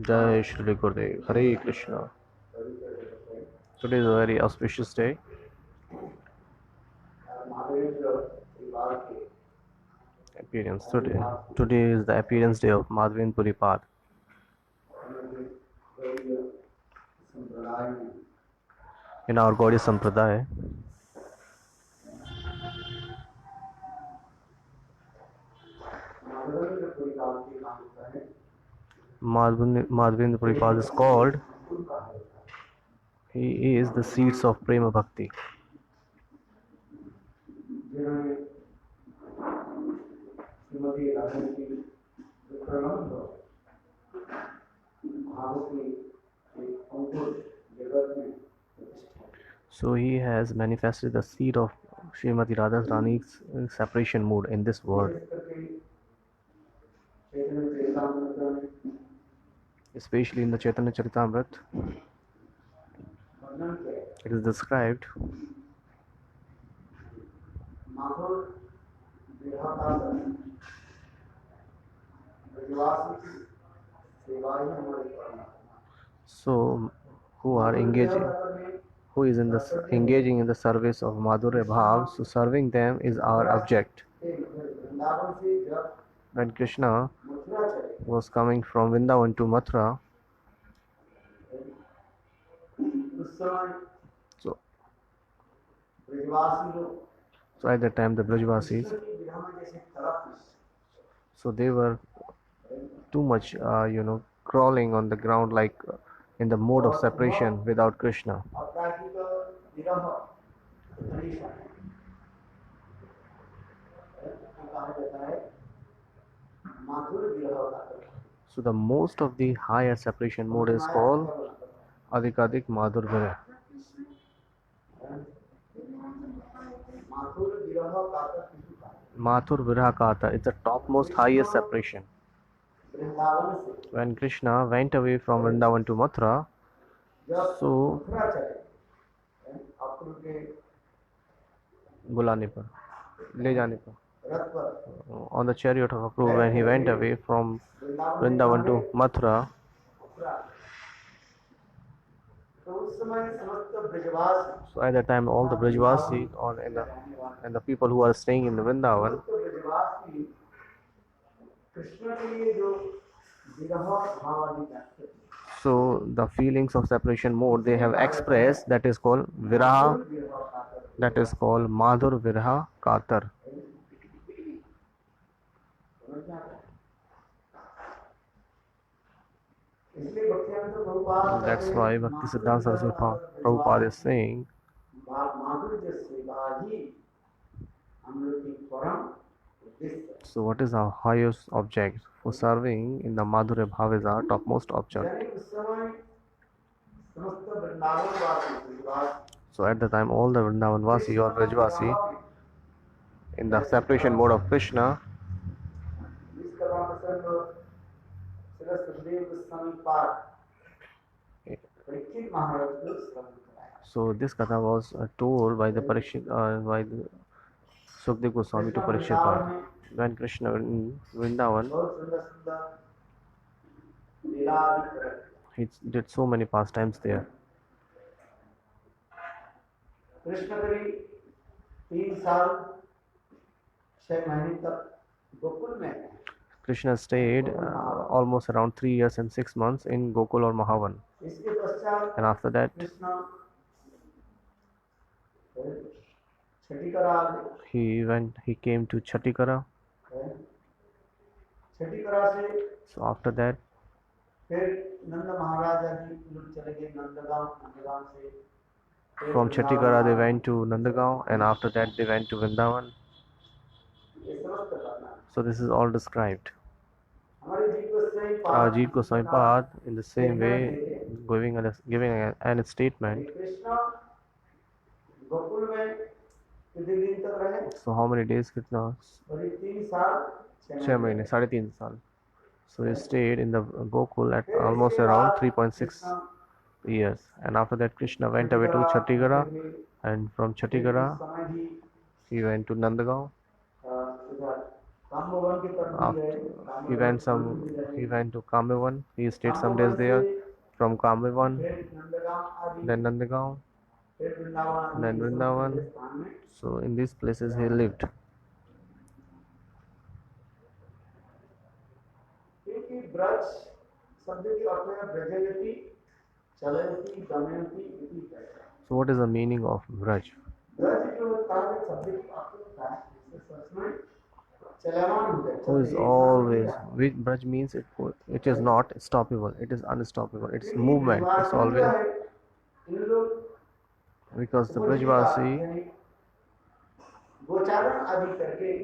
Jai Shri Gurudev. Hare Krishna. Today is a very auspicious day. Appearance today. Today is the appearance day of Madhavendra Puripad. In our Gaudiya Sampradaya, Madhavendra Puripad is called, he is the seeds of Prema Bhakti. So he has manifested the seed of Srimati Radharani's separation mood in this world. Especially in the Chaitanya Charitamrita, it is described so who is engaging in the service of Madhurya Bhav, so serving them is our object. When Krishna was coming from Vrindavan to Mathura, so at that time the Brajvasis, so they were too much crawling on the ground, like in the mode of separation without Krishna. So the most of the higher separation mode is called Adhikadik Madhur Vira. Mathur Viraha Kata is the topmost highest separation. When Krishna went away from Vrindavan to Mathura, so बुलाने पर, ले जाने पर, on the chariot of Apurva, when he went away from Vrindavan to Mathura, so at that time all the Brajvasis and the people who are staying in the Vrindavan, So the feelings of separation mode they have expressed, that is called viraha, that is called madhur viraha katar. That's why Bhakti Siddhanta Saraswati Prabhupada is saying, so what is our highest object for serving in the Madhurya Bhav is our topmost object. So at the time all the Vrindavan Vasi or Vrajvasi in the separation mode of Krishna, so this katha was told by the by the Sukdev Goswami to Parikshit Maharaj. When Krishna in Vrindavan, he did so many pastimes there. Krishna stayed almost around 3 years and 6 months in Gokul or Mahavan. And after that, he came to Chatikara. So after that, from Chatikara they went to Nandagaon, and after that they went to Vrindavan. So this is all described. Ajit Goswami Pad in the same way giving an statement. So how many days kitna? 6 महीने 3.5 साल. So he stayed in the Gokul at almost around 3.6 years, and after that Krishna went away to Chatigara, and from Chatigara he went to Nandagaon. He went to Kamyavan. He stayed some days there. From Kamyavan, then Nandagaon, then Vrindavan. So in these places he lived. So what is the meaning of Braj? Who is always, which Braj means it is not stoppable, it is unstoppable, it's movement, it's always, because the Brajvasi,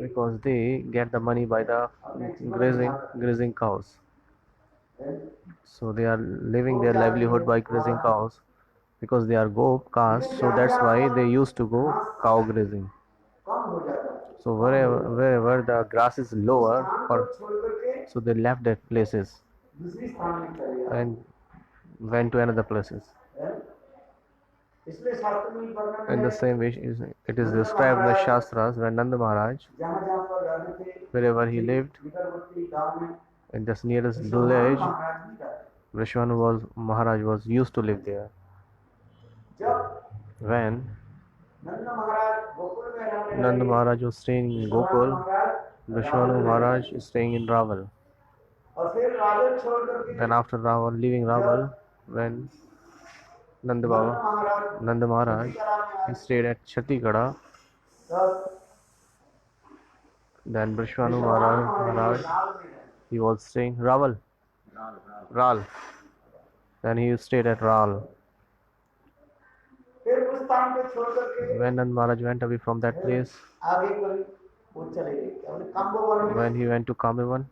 because they get the money by the grazing cows. So they are living their livelihood by grazing cows, because they are Gop caste, so that's why they used to go cow grazing. So wherever the grass is lower, so they left that places and went to another places. In the same way, it is described in the Shastras when Nanda Maharaj, wherever he lived, in the nearest village, Vishwanu Maharaj was used to live there. When Nanda Maharaj was staying in Gokul, Vishwanu Maharaj is staying in Raval. Then after Raval, leaving Raval, when Nanda Maharaj, he stayed at Chatigada. Then Vishwanu Maharaj, he was staying Raval. Ral. Then he stayed at Ral. When Nand Maharaj went away from that place, when he went to Kamyavan,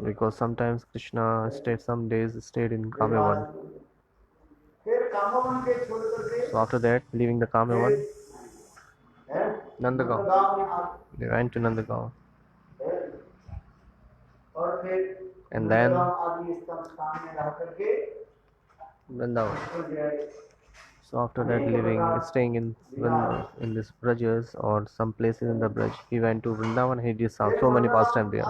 because sometimes Krishna some days stayed in Kamyavan. So after that, leaving the Kamyavan, Nandagaon, they went to Nandagaon. And then Vrindavan. So after that, staying in this Brajas or some places in the Braj, he went to Vrindavan. He did so many pastimes there.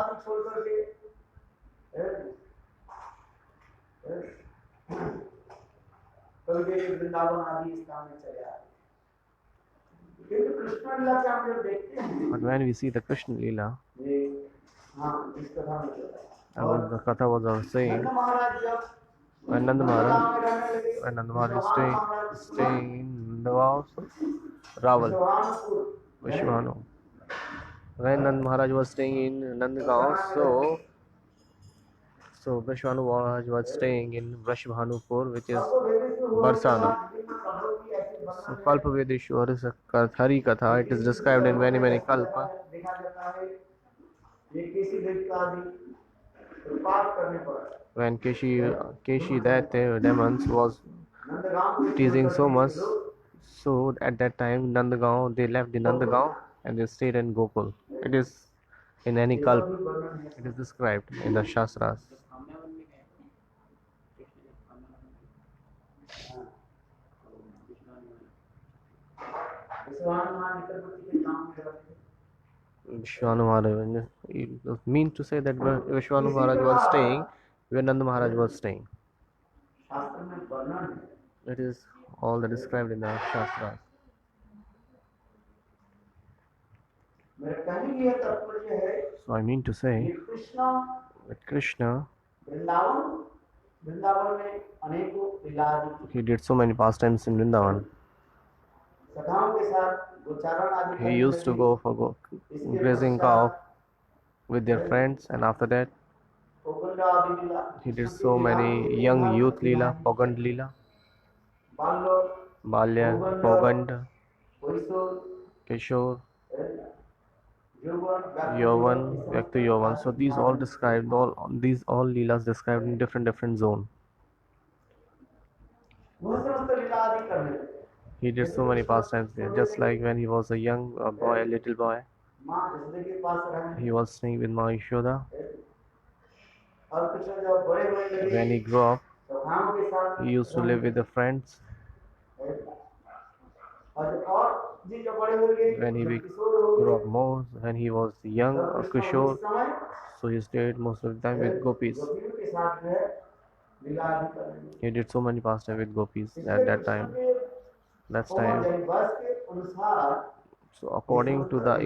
But when we see the Krishna Leela, The Katha was saying when Nand Maharaj is staying in the house of Raval, Vishwanu. When Nand Maharaj was staying in Nandgaon, so Vishwanu Maharaj was staying in Vrashbhanupur, which is Barsana. So Kalpa Vedishwar is a Hari Katha. It is described in many Kalpa. When Keshi that demons was teasing so much, so at that time Nandagaon, they left the Nandagaon and they stayed in Gokul. It is in any Kalp, it is described in the Shastras. Vishwanu Maharaj, it means to say that Vishwanu Maharaj was staying where Nanda Maharaj was staying. It is all that described in the Shastras. So I mean to say that Krishna, he did so many pastimes in Vrindavan. He used to go for grazing cow with their friends, and after that he did so many young youth Leela, Pogand Leela, Balya, Pogand, Kishore, Yovan, Vyakta Yovan. So these all Leelas described in different zone. He did so many pastimes there, just like when he was a young boy, a little boy. He was staying with Ma Yashoda. When he grew up, he used to live with the friends. When he grew up more, when he was young, Kishore, so he stayed most of the time with gopis. He did so many pastimes with gopis at that time. That's time. So according to the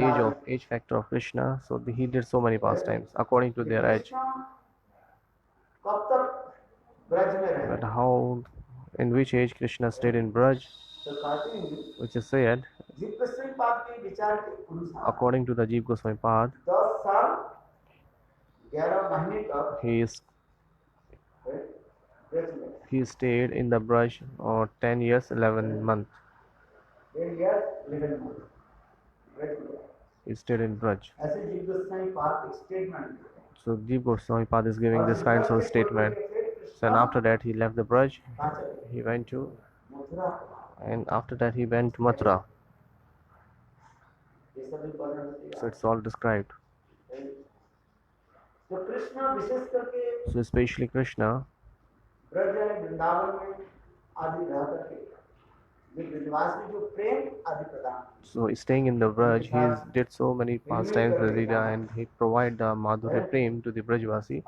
age factor of Krishna, so he did so many pastimes according to their age. But how, in which age Krishna stayed in Braj, which is said, according to the Jeev Goswami Pad, he stayed in the Braj or 10 years 11 months. He stayed in Braj. So Jeev Goswami Pad is giving this kind of statement. So and after that he left the Braj, he went to, and after that he went to Mathura. So it's all described. So especially Krishna, so staying in the Braj, he did so many pastimes with Leela, and he provided the Madhurya Prem to the Brajvasi.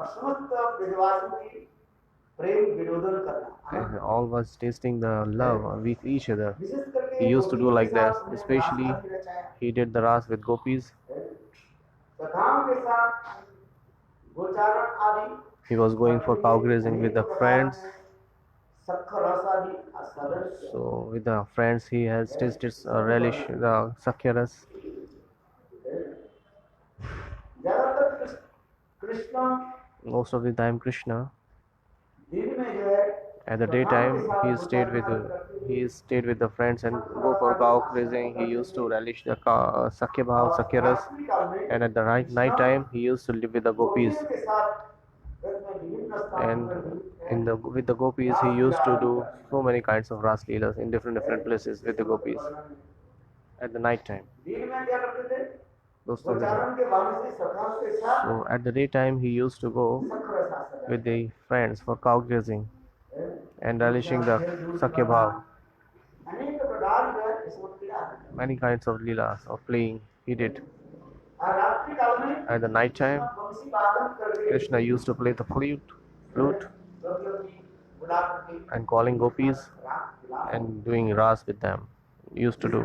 And all was tasting the love with each other. He used to do like that, especially he did the Ras with gopis. He was going for cow grazing with the friends. So with the friends he has tasted relish the Sakyaras. Most of the time Krishna, at the daytime he stayed with the friends and go for cow grazing. He used to relish the Sakya Bhav, Sakyaras, and at the night time he used to live with the gopis. And with the gopis he used to do so many kinds of Ras Leelas in different places with the gopis at the night time. So at the daytime he used to go with the friends for cow grazing and relishing the Sakya Bhav. Many kinds of Leelas of playing he did. At the night time Krishna used to play the flute and calling gopis and doing Ras with them. Used to do.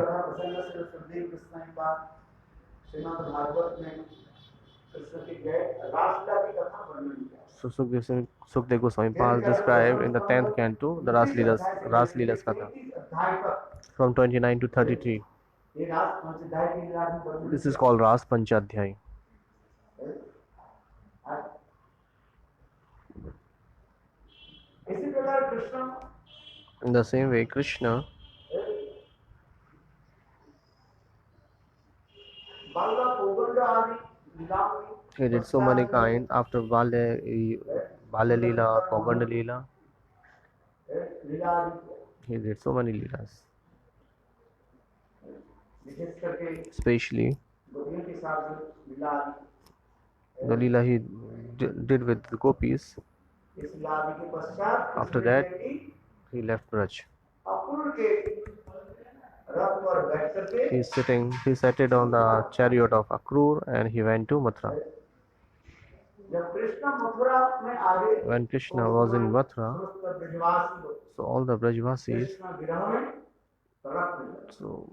So Sukdev Goswami Pal described in the 10th canto the Ras Leelas Katha from 29 to 33. This is called Ras Panchadhyay. In the same way, Krishna he did so many kind after Bale Leela or Poganda Leela. He did so many Leelas. Especially the Leela he did with the gopis. After that, he left Braj. He sat on the chariot of Akrur and he went to Mathura. When Krishna was in Mathura, so all the Brajvasis, so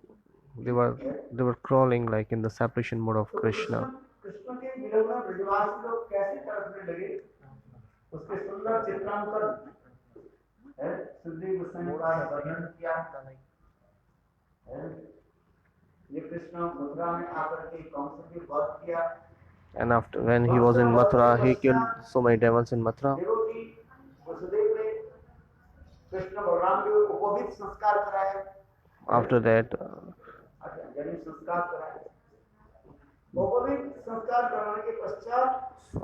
they were crawling like in the separation mode of Krishna. And after when he was in Mathura, he killed so many demons in Mathura. After that,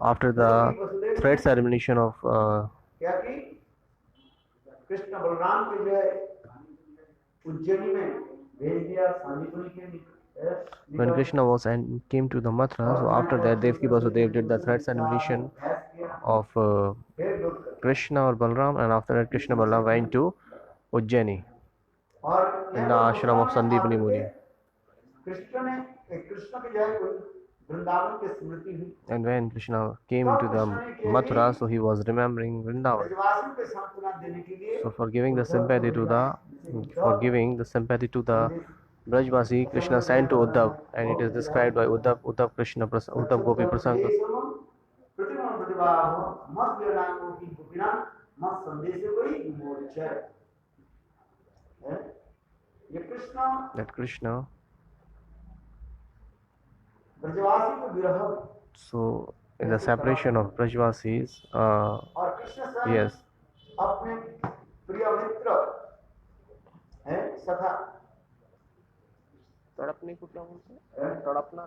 after the thread ceremony of when Krishna was and came to the Mathura, so after that Devaki Vasudev did the thread ceremony of Krishna or Balram, and after that Krishna Balram went to Ujjaini in the ashram of Sandipani Muni. And when Krishna came to the Mathura, so he was remembering Vrindavan. So for giving the sympathy to the Brajvasi, Krishna sent to Uddhav, and it is described by Uddhav Gopi Prasanga. That Krishna, so in the separation of Brajvasis, yes, तड़पने को क्या बोलते हैं? तड़पना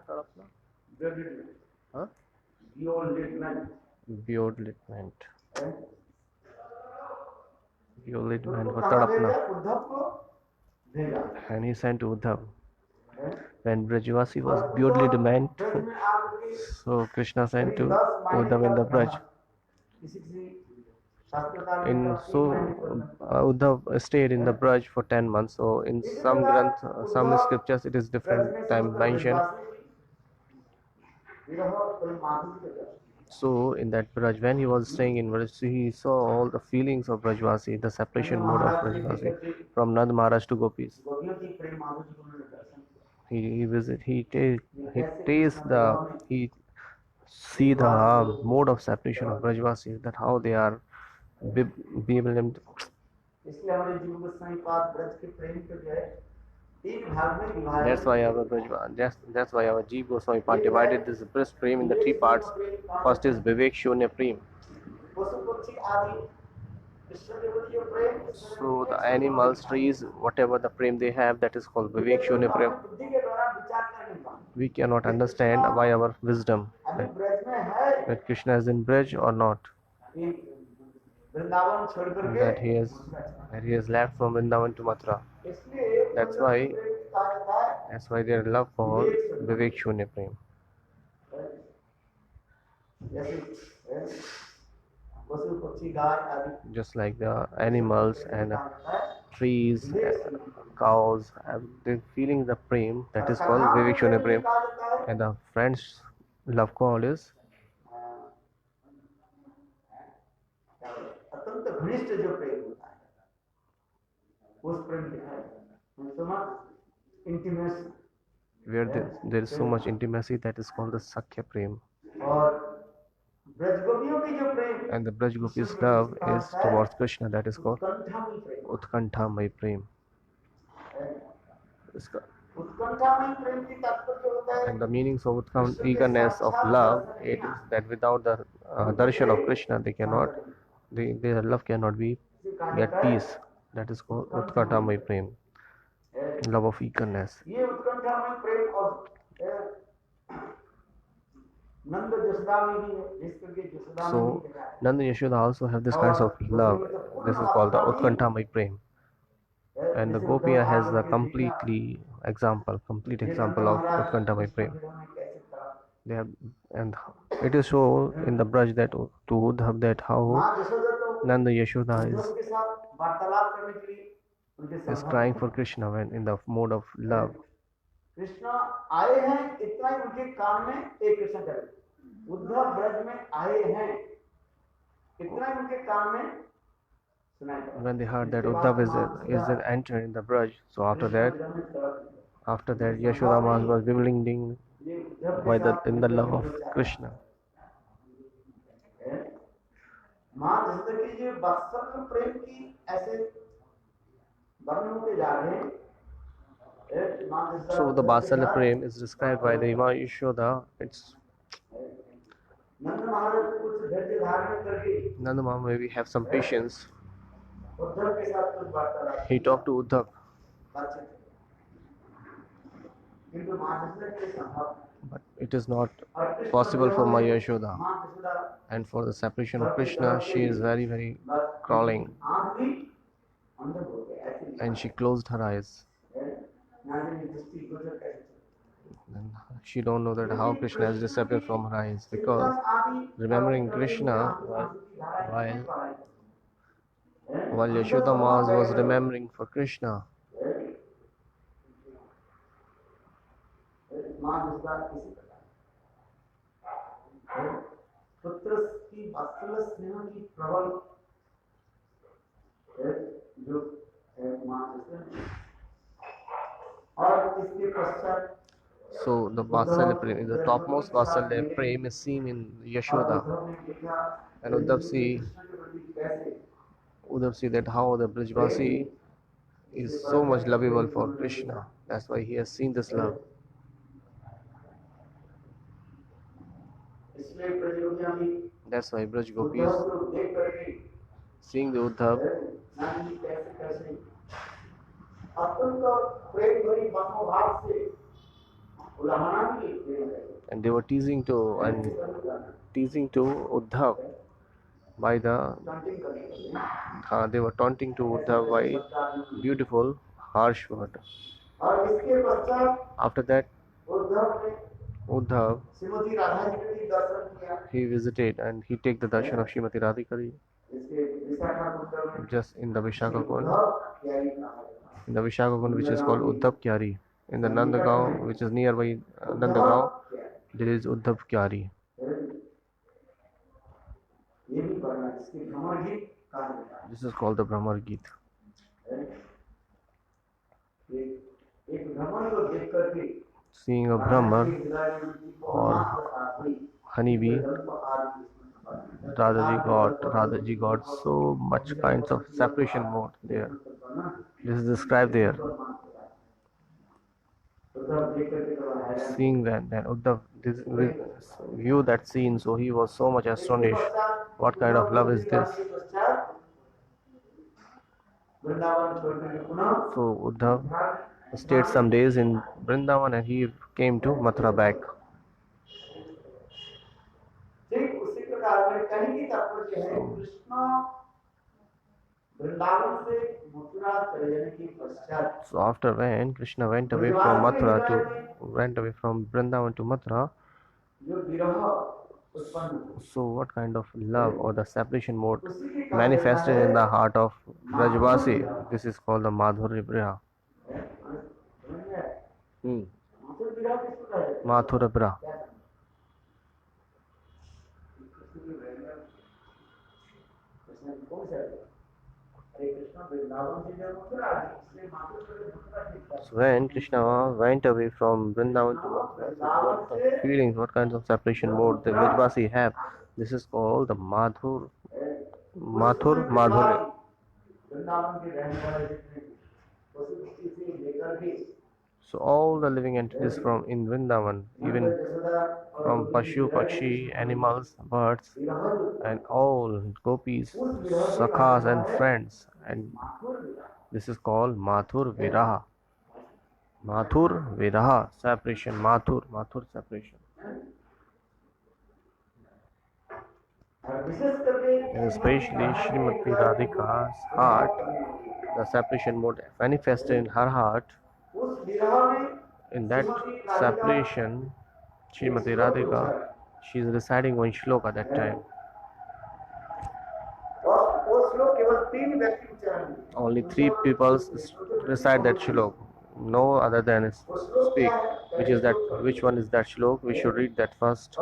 हाँ? Beoldment for तड़पना. And he sent to Uddhav. When Brajvasi was beoldment, so Krishna sent to Uddhav in the Braj. Uddhav stayed in the Braj for 10 months. So in some some scriptures, it is different time mentioned. So in that Braj, when he was staying in Braj, he saw all the feelings of Brajvasi, the separation mode of Brajvasi, from Nand Maharaj to Gopis. He see the mode of separation of Brajvasis, that how they are bewildered. That's why our Jeev Goswami Pad divided this Bris Prem in the 3 parts. First is Vivek Shunya Prem. So the animals, trees, whatever the prem they have, that is called Vivek Shunya Prem. We cannot understand by our wisdom that Krishna is in Braj or not. That he has left from Vrindavan to Mathura. That's why their love for Vivek Shunya Prem. Just like the animals and trees, cows, they're feeling the prem, that is called Vivek Shunya Prem. And the French love call is where there is so much intimacy, that is called the Sakhya Prem. और ब्रज गोपियों की जो प्रेम And the Braj Gopis' love is towards Krishna, that is called उत्कंठामयी Prem Utkanthamay Prem. है। Iska- उत्कंठामयी प्रेम की तात्पर्य होता है And the meanings of Krishna के eagerness of साक्षात love, दर्शन it बिना is that without the darshan of Krishna, they cannot, their love cannot be किसी का get peace. That is called Utkantamay Prem, है। love of eagerness. ये उत्कंठामय प्रेम और नंद जसोदा में भी है, जिस करके जसोदा में भी So लिखा है। Nanda and Yashoda also have this kinds of love. This is called the Utkantamay Prem. And the जैसे Gopiya उद्धव has the आकर के देखा, complete ये example Nand of Maharaj Utkantamay Krishna Prem. विरह में कैसे तड़प। They have, and it is shown in the Braj that to Uddhav that how माँ जसोदा तो Nanda Yashoda उद्धव के साथ वार्तालाप करने के लिए उनके is संभव crying थे। for Krishna when in the mode of love. Krishna आए हैं इतना ही उनके कान में एक कृष्ण करे, उद्धव ब्रज में आए हैं इतना ही उनके कान में सुनाई पड़ा। When they heard that इसके बाद Uddhav माँ is Jasoda entered in the Braj, so after Krishna that, विरह में तड़प। after that Yashoda Mas was bewildering ये उद्धव के by the साथ in the मिलकर love के of जो चाहता Krishna. है। माँ जसोदा की जो वात्सल्य प्रेम की ऐसे वर्णन होते जा रहे हैं। माँ जसोदा So the उद्धव के Vatsalya साथ Prem is described by the Ima Yashoda. It's नंद महाराज को कुछ धैर्य धारण करके Nanda Mama maybe have some patience. Uddhav के साथ कुछ वार्तालाप He talked to Uddhav, बातचीत की। किंतु माँ जसोदा के लिए संभव but it is not और कृष्ण possible for विरह my में Yashoda. माँ Jasoda And for the separation of Krishna, she is very बस crawling, आँख भी अंधे हो गए ऐसे and she closed her eyes. नारी दृष्टि गोचर कैसे And she don't know that how Krishna has disappeared from her eyes because remembering Krishna while Yashoda Mas was remembering for Krishna, माँ जसोदा इसी प्रकार पुत्र की वात्सल्य स्नेह की प्रबल जो माँ जसोदा और इसके पश्चात so the Vatsalya Prem, the topmost Vatsalya Prem is seen in Yashoda. And Uddhav see that how the Brijvasi is so much lovable for Krishna. That's why he has seen this love. That's why Braj Gopis, seeing the Uddhav, and they were teasing to Uddhav by they were taunting to Uddhav by beautiful harsh word. After that, Uddhav he visited and he take the darshan of Srimati Radhikari just in the Vishaka Kund, which is called Uddhav Kyari. In the Nandagaon, which is nearby Nandagaon, there is Uddhav Kyari. This is called the Brahmar Geet. Seeing a Brahmar or honeybee, Radhaji got so much kinds of separation mode there. This is described there. Seeing that, then Uddhav view that scene, so he was so much astonished. What kind of love is this? So Uddhav stayed some days in Vrindavan and he came to Mathura back. So after when Krishna went away from Vrindavan to Mathura, so what kind of love or the separation mode manifested in the heart of Brajvasi? This is called the Madhurya Priya. Mathura Priya. हरे कृष्ण वृंदावन से जब मथुरा गए, इसलिए माथुर को मथुरा ठीक था। So when Krishna went away from Vrindavan to Mathura, so what the feelings, what kinds of separation mode the Vrajvasi have, this is called the Madhurya. Vrindavan के रहने वाले जितने पशु पक्षी से लेकर के So all the living entities from in Vrindavan, even from Pashu, Pakshi, animals, birds, and all gopis, sakhas and friends, and this is called Mathur Viraha. Mathur Viraha, separation, Mathur separation. And especially Srimati Radhika's heart, the separation mode manifested in her heart. In that separation, Srimati Radhika, she is reciting one shloka at that time. Only 3 people recite that shlok. No other than speak. Which one is that shlok? We should read that first.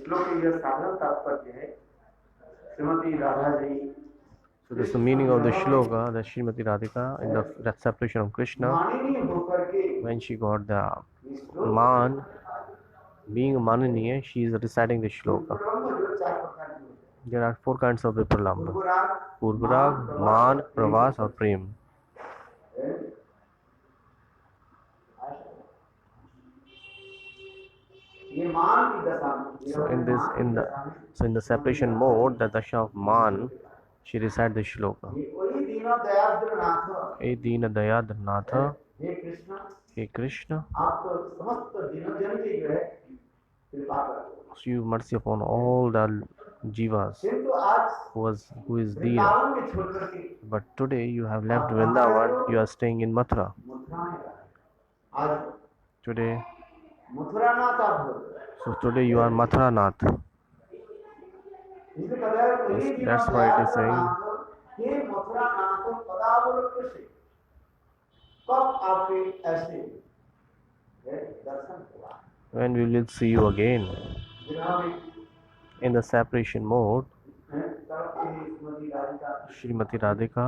श्लोक के यह साधारण तात्पर्य है Shrimati Radha ji So this is the meaning of the shloka that Srimati Radhika in that separation of Krishna, माननीय होकर के when she got the man, being a mananiya, she is reciting the shloka. ब्रह्म जो 4 प्रकार के होते हैं, There are 4 kinds of Vipralambha: पूर्वराग, Purvarag, Man, Pravas or Prem. ये मान की दशा में, So in the separation mode, the dasha of Man, she recites the shloka. ये वही दीनो दयाद्र नाथ, Hey Dina Dayadr Natha, हे कृष्ण Hey Krishna, आप तो समस्त दीनो जन की जो है कृपा करो। so you mercy upon all the jivas किंतु आज who is Dina. वृंदावन में छोड़ करके But today you have left Vrindavan, you are staying in Mathura. Mathura में रहा। आज Today, मथुरा नाथ आप हो गए। so today you are Mathura Nath. इसलिए कहता है वही Yes, दीनो that's why it is दयाद्र saying. नाथ, हे मथुरा नाथ पदावलोक से कब आपके ऐसे दर्शन हुआ। When we will see you again विरह में in the separation mode, तड़प के श्रीमती राधिका Srimati Radhika,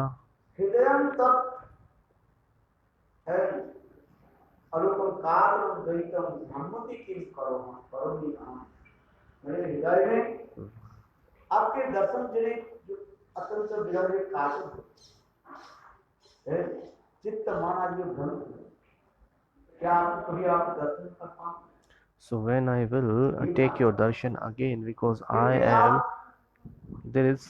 हृदयं तत् है अरूपम कालम द्वैतम सम्मति किम करो करोमि अहम। मेरे हृदय में आपके दर्शन जने जो अत्यंत विरह में काशित है, चित्त मन आज जो भ्रमित है, क्या आप कभी आप दर्शन कर पाओ? so when I will take your darshan again, because there is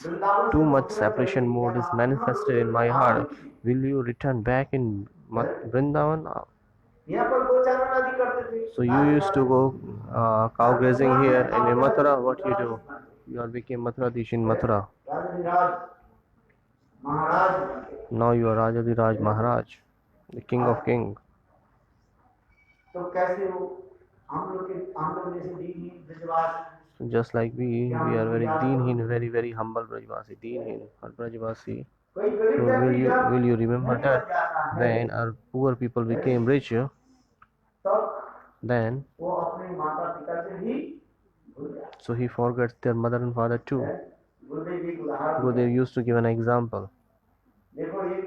too much separation mode is manifested in my heart, will you return back in Vrindavan? यहाँ पर गोचारण आदि करते थे। So you used to go cow grazing here, and in Mathura, what you do? You are became Mathuradish in Mathura. राजाधिराज महाराज Now you are Rajadiraj Maharaj, the king of kings. तो कैसे हो हम लोग जैसे दीन ब्रजवासी So just like we are very deenhin, very very humble Brajvasi, deenhin or Brajvasi. कोई So गरीब will you remember that when our poor people became richer, तब then वो अपने माता पिता से ही भूल जाते so he forgets their mother and father too. हैं। गुरुदेव जी उदाहरण Gurudev used to give an example. देखो एक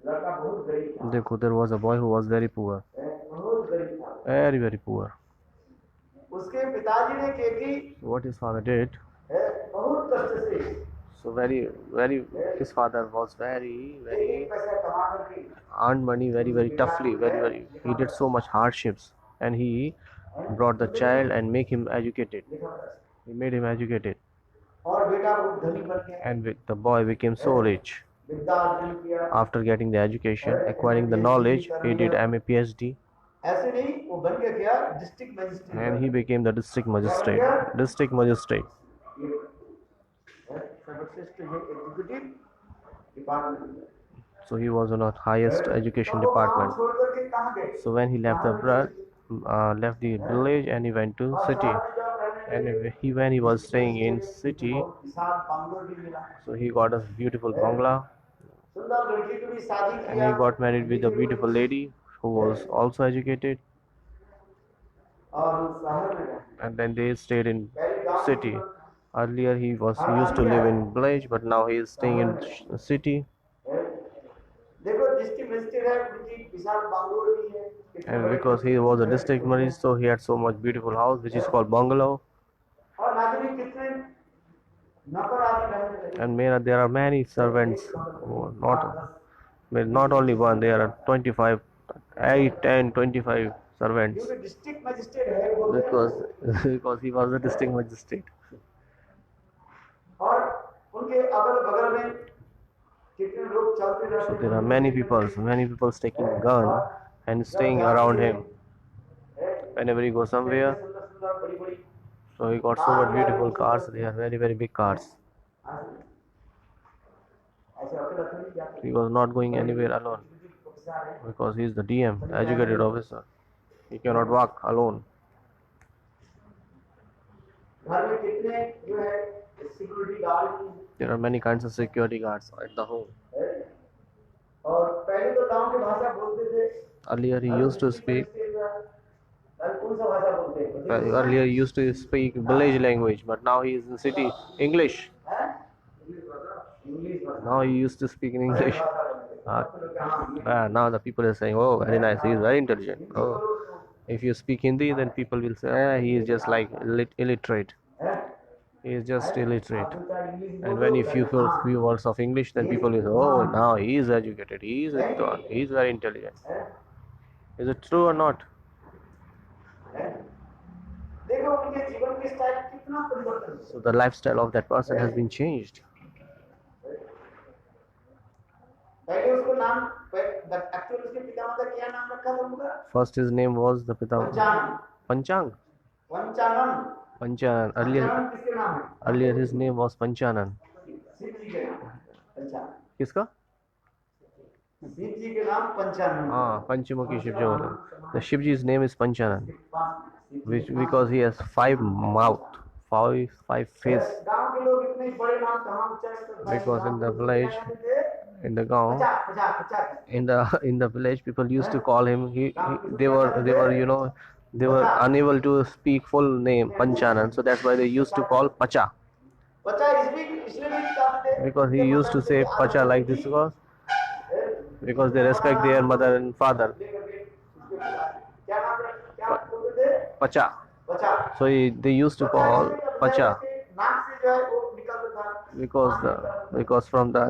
लड़का बहुत गरीब था, Dekho, there was a boy who was very poor, बहुत गरीब था। very very poor. उसके पिताजी ने केकी So what his father did? बहुत कष्ट से So very his father was very एक पैसा कमा करके earned money very toughly, very he did so much hardships, and he brought the child and make him educated. He made him educated, और बेटा बहुत धनी बन गया, and the boy became so rich. विद्या अर्जन किया। After getting the education, acquiring the knowledge, he did MA PhD, ऐसे नहीं वो बन के गया district magistrate, and he became the district magistrate. District magistrate. सर्वश्रेष्ठ है executive department. So he was on the highest education department. छोड़ करके कहाँ गए? So when he left the left the village and he went to city. And when he was staying in city, Vishal bungalow भी मिला, so he got a beautiful bungalow सुंदर लड़की को भी शादी and किया, he got married with a beautiful lady who was also educated. और हम शहर में रहे। And then they stayed in पहले गांव में city. Earlier he was used to live in village, but now he is staying in city. देखो district magistrate है, उनकी विशाल बंगलो भी है, And because he was a district magistrate, so he had so much beautiful house which is called bungalow. और नागरिक कितने नौकर आदि रहने लगे, And there are many servants, not only one, there are 25, 8, 10, 25 servants क्योंकि डिस्ट्रिक्ट मजिस्ट्रेट है बोलते हैं। because he was a district magistrate. और उनके अगल बगल में कितने लोग चलते रहते So हैं, there are many people taking gun and staying around him whenever he goes somewhere. सुंदर सुंदर बड़ी बड़ी, So he got so much beautiful cars. They are very, very big cars. ऐसे अकेले अकेले नहीं जाते, He was not going anywhere alone officer है, because he is the DM, the educated officer. He cannot walk alone. घर में कितने जो है सिक्योरिटी गार्ड भी There are many kinds of security guards at the home. है। और पहले तो गांव की भाषा बोलते थे, Earlier he used to speak. कौन सा भाषा बोलते हैं? Earlier he used to speak village language, but now he is in city English. हैं? इंग्लिश भाषा। Now he used to speak in English. हाँ, Now the people are saying, "Oh, very nice. He is very intelligent." Oh, if you speak Hindi, then people will say, "He is just like illiterate. हैं? He is just illiterate." आप लोग English And when if you feel few words of English, then people will say, "Oh, now he is educated. He is very intelligent." हैं? Is it true or not? हैं? देखो उनके जीवन के style कितना परिवर्तन है। So the lifestyle of that person has been changed. पहले उसको नाम एक्चुअली उसके पितामाता का क्या नाम रखा था उनका? First his name was the Panchanan. Panchang. Panchanan. Panchanan. Panchanan किसके नाम है? Earlier his name was Panchanan. Shiv जी के नाम है, पंचानन। किसका? शिव जी के नाम पंचानन। हाँ, Panchamuki Shivji. The Shivji's name is Panchanan, which गांव because he has 5 mouth, five face. के लोग इतने बड़े नाम कहाँ उच्चारण कर पाए? Because in the village, in the पचा gaon, पचा पचा in the village, people used to call him. They were they were unable to speak full name Panchanan, so that's why they used to call Pacha. पचा इसलिए भी कहते थे Because he used to say Pacha like this because they respect their mother and father. क्या नाम क्या बोलते थे? Pacha. पचा So they used to call Pacha नाक से जो है वो निकलता था, because from the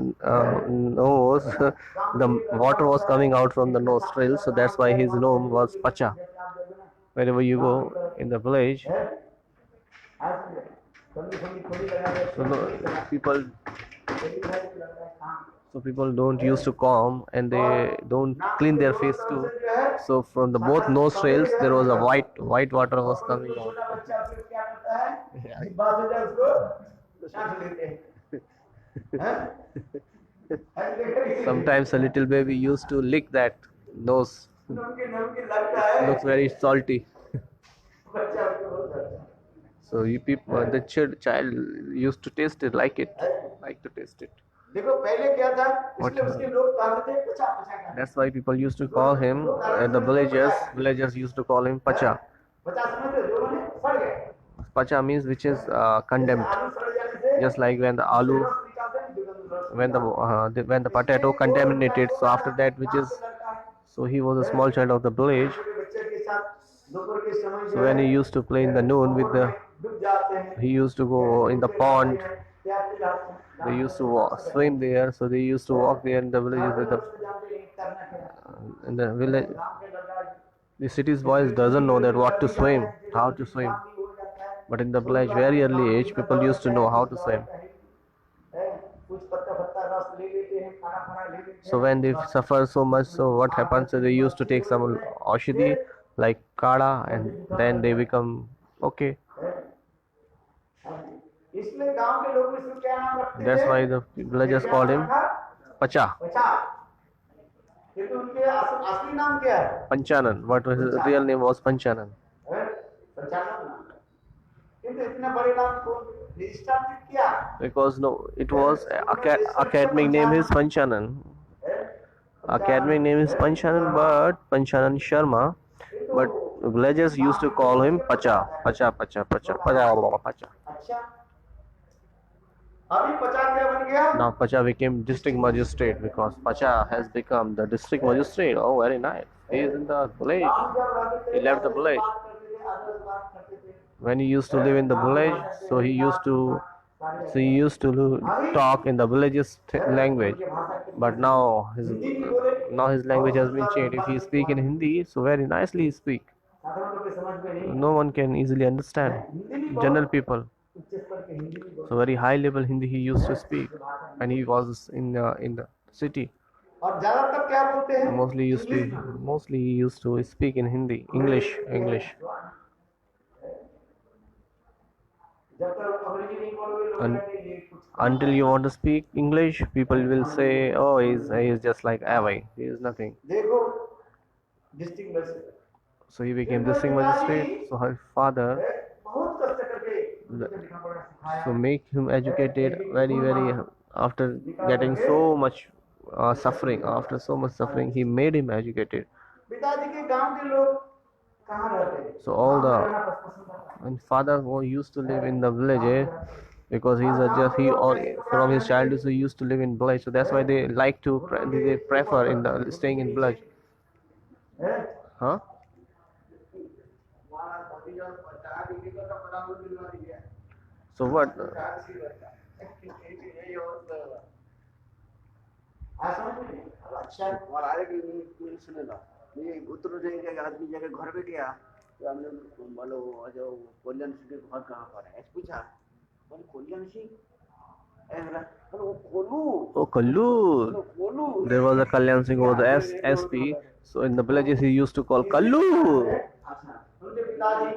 nose the water was coming out from the nostrils, so that's why his name was Pacha. Wherever you go in the village, people people don't used to comb and they don't clean their face too. So from the both nostrils there was a white water was coming out. छोटा बच्चा फिर क्या करता है? बात हो जाए उसको चाट लेते हैं, हैं? Sometimes a little baby used to lick that nose. नमकीन लगता है, Looks very salty. बच्चा उसको बहुत करता है। So the child used to taste it, like to taste it. देखो पहले क्या था, इसलिए उसके लोग कहते थे पचा पचा का। That's why people used to call him, the villagers used to call him Pacha. पचा समझते हो, जो मैंने सड़ गए। Pacha means which is condemned. आलू सड़ जाने से Just like when the aloo, रस निकालते हैं, दुर्गंध रस। when the potato contaminated, so after that which is, so he was a small child of the village. छोटे बच्चे के साथ दोपहर के समय So when he used to play in the noon with डूब जाते हैं, he used to go in the pond. प्यास से जाते हैं, They used to swim there, so they used to walk there in the villages with जानते हैं करना क्या। in the village. गाँव के लड़का The city's boys doesn't know that what to swim, how to swim. हो जाता है, But in the village, very early age, people used to know how to swim. कुछ पत्ता पत्ता रस ले लेते हैं, खाना खाना ले लेते हैं। So when they suffer so much, so what happens? So they used to take some aushidhi like kada, and then they become okay. इसलिए गांव के लोग इसको क्या नाम रखते That's थे? why the villagers called him Pacha. पचा। किंतु उनके असली नाम क्या है? Panchanan. What was his real name was Panchanan. है? पंचानन नाम। किंतु इतने बड़े नाम को रजिस्टर किया? Because no, it was academic name is Panchanan. है? Academic name is Panchanan, but Panchanan Sharma. But villagers used to call him Pacha. Pacha, Pacha, Pacha, Pacha, Pacha. अच्छा, अभी 50 क्या बन गया? Now Pacha became district magistrate because Pacha has become the district magistrate. Oh, very nice. He is in the village. गांव जब रहते थे, He left the village. बात करते थे, आदर्श बात करते थे। When he used to live in the village, so he used to talk in the village's language. But now his language has been changed. If he speak in Hindi, so very nicely he speak. साधारण लोग के समझ में नहीं, No one can easily understand. Hindi भी बहुत General people. उच्च स्तर के हिंदी भी बहुत। So very high level Hindi he used to speak, and he was in the city. और ज्यादातर क्या बोलते हैं? Mostly he used to speak in Hindi, English. जब तक अंग्रेजी नहीं बोलोगे लोग Un- कहेंगे ये कुछ Until you want to speak English, people will say, "Oh, he's just like Avai. He is nothing." देखो district magistrate So he became district magistrate. So her father, बहुत कष्ट करके उनको लिखा पढ़ा सिखाया। so make him educated very after getting so much suffering. After so much suffering, he made him educated. पिताजी के गांव के लोग कहाँ रहते हैं? So all गाँव में the रहना पसंद करता है। and father who used to live in the village because from his childhood he used to live in village, so that's why they like to they prefer in the staying in village. हैं? Huh? हमारा भतीजा बता दीजिए तो प्रधानमंत्री बना दिया। So what? अच्छा और आगे की सुने ना ये उत्तर जगह आदमी जगह घर पे गया तो हमने बोलो जो कल्याण सिंह के घर कहाँ पर है पूछा बोले Kalyan Singh Oh, Kallu. There was a Kalyan Singh who was the SP. So in the villages he used to call Kallu. उनके पिताजी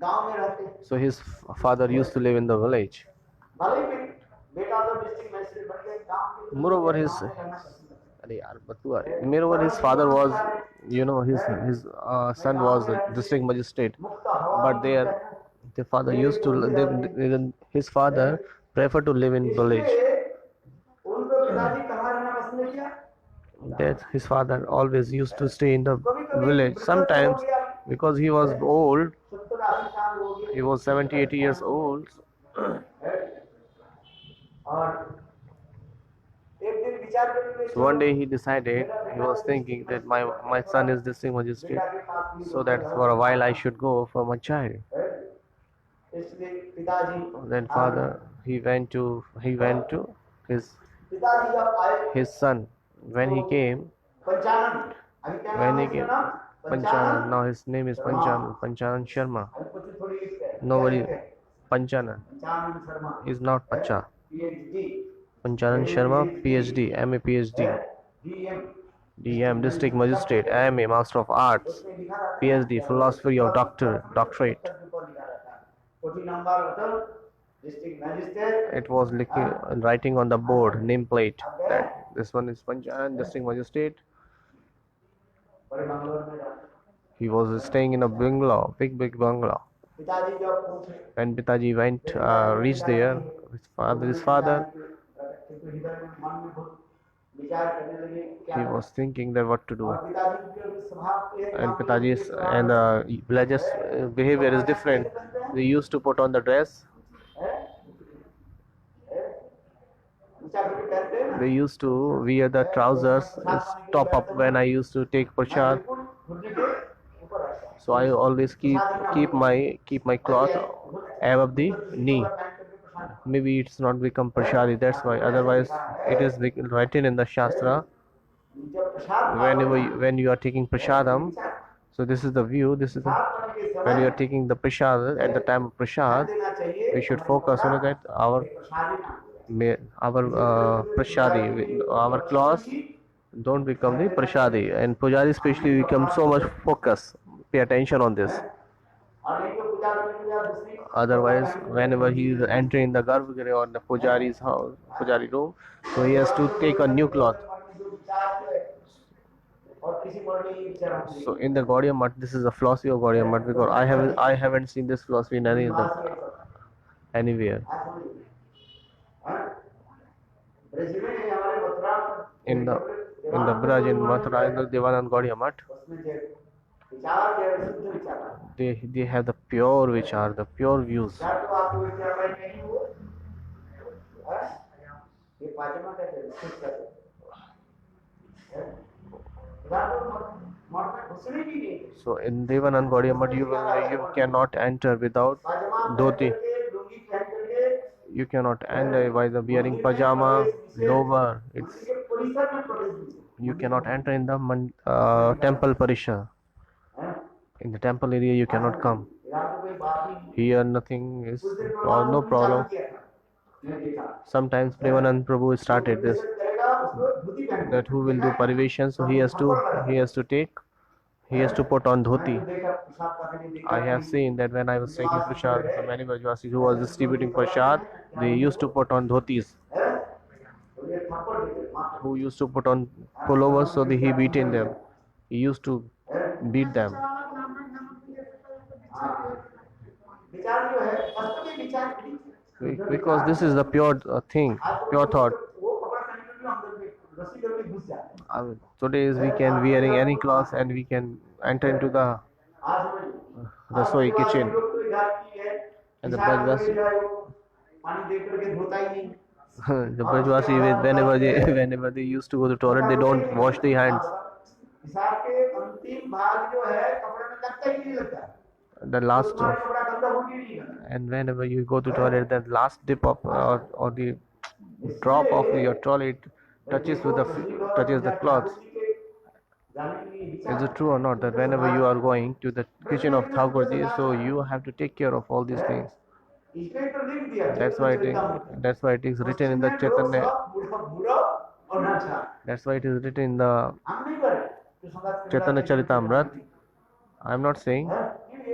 गांव में रहते। So his father used to live in the village. भले ही बेटा तो डिस्ट्रिक्ट मैजिस्ट्रेट बन गए गांव के। Moreover, his father was, son was a district magistrate. But their father used to live, his father preferred to live in village. उनको पिताजी कहाँ रहना पसंद किया? That his father always used to stay in the village. Sometimes because he was old, 70-80 साल हो गए he was 70-80 years old. और एक दिन विचार करके So one day he decided, he was thinking that my son is district magistrate, so that for a while I should go for my child. इसलिए पिताजी Then father he went to his पिताजी जब आए his son. When he came, Panchanan अभी क्या when नाम he है came, इसका नाम? Panchanan. Now his name is Panchanan Sharma. अभी कुछ थोड़ी Nobody, Panchanan Panchanan Sharma is not Pacha. PhD Panchanan Sharma, PhD, MA, PhD, DM DM, District Magistrate, MA, Master of Arts, में लिखा रहता है PhD, Philosophy of Doctorate. ऊपर लिखा रहता है 40 number hotel district magistrate It was writing on the board, nameplate, that this one is Panchanan, District Magistrate. बड़े बंगलोर में रहता है। He was staying in a bungalow, big bungalow. पिताजी जब पूछे When Pitaji reached there, his father, क्योंकि हृदय में मन में बहुत विचार करने लगे क्या he was thinking that what to do. और पिताजी के स्वभाव एक And काम Pitaji's and the villagers' behavior is different. They used to put on the dress. ऊंचा करके पहनते हैं ना They used to wear the trousers, top up when I used to take prasad. घुटने के ऊपर रखता है So I always keep my cloth above the knee. Maybe it's not become prasadi, that's why. Otherwise, it is written in the shastra. जब प्रसाद When you are taking prasadam, so this is the view. This is करने के समय when you are taking the prasad at the time of prasad, देना चाहिए we should focus on that प्रसादी ना prasadi, our cloth don't become the prasadi, and pujari especially become so much focus. Pay attention on this. और नहीं तो पूजा करने के लिए दूसरी Otherwise, whenever he is entering the garbhagriha or the pujari's house, pujari room, so he has to take a new cloth. मन में जो विचार है और किसी वर्ड में ये विचार हम So in the Gaudiya Math, this is the philosophy of Gaudiya Math, because I haven't seen this philosophy in anywhere. Brazil में हमारे Mathura In the Braj, in Mathura, in the Devanand Gaudiya Math, उसमें जो विचार जो है शुद्ध विचार है। they have the pure vichar, the pure views. विचार तो आपको विचार में नहीं हो, ये पाचमा कैसे शुद्ध कैसे So in Devanand Gaudiya Math, you cannot enter without dhoti. You cannot enter by the wearing pajama, lower. You cannot enter in the temple parisha. In the temple area, you cannot come. Here, nothing is no problem. Sometimes Premanand Prabhu started this, that who will do pariveshan, so he has to put on dhoti. I have seen that when I was taking prasad, the many Brajvasis who was distributing prasad, they used to put on dhotis. Who used to put on pullovers, so he beaten them. He used to beat them. Because this is the pure thing, pure thought. Today we can wearing any clothes and we can enter into the rasoi kitchen. And the Brajvasi, the Brajvasi, whenever they used to go to toilet, they don't wash their hands. The last, and whenever you go to toilet, the last dip of or the drop of your toilet touches the cloth. Is it true or not that whenever you are going to the kitchen of Thakurji, so you have to take care of all these things? That's why it is written in the Chaitanya. That's why it is written in the Chaitanya Charitamrita. I am not saying,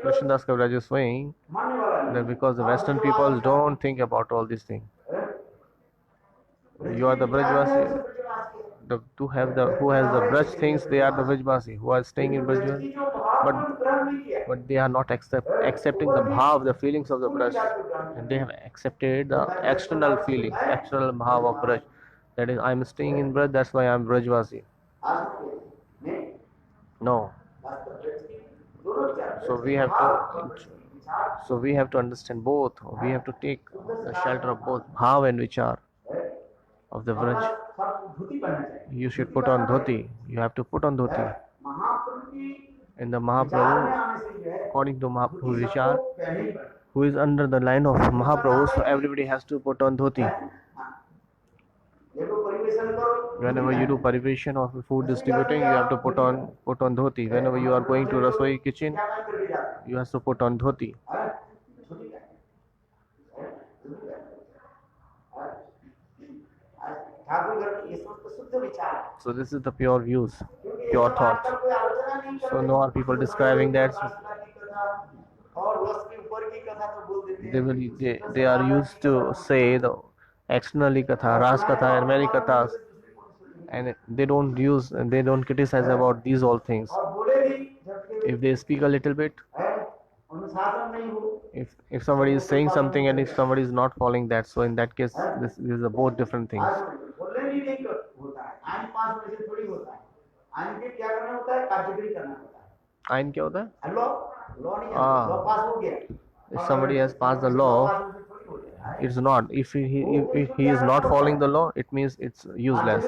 Krishnadas Kaviraj is saying that because the Western people don't think about all these things. You are the Brajvasi. Who has the Braj things, they are the Brajvasi who are staying in Brajvasi, but they are not accepting the bhav, the feelings of the Braj, and they have accepted the external feeling, external bhav of Braj. That is, I am staying in Braj, that's why I am Brajvasi. No. So we have to understand both. We have to take the shelter of both bhav and vichar of the Braj. You should put on dhoti. You have to put on dhoti. In the Mahaprabhu, according to Mahaprabhu vichar, who is under the line of Mahaprabhu, so everybody has to put on dhoti. Whenever you do pariveshan or food distributing, you have to put on dhoti. Whenever you are going to rasoi kitchen, you have to put on dhoti. So this is the pure views, pure thoughts. So no are people describing that. They are used to say the externally katha, ras katha, and many kathas, and they don't criticize about these all things. If they speak a little bit, if somebody is saying something and if somebody is not following that, so in that case, this is both different things. आइन क्या होता है? If somebody has passed the law, it's not. If he is not following the law, it means it's useless.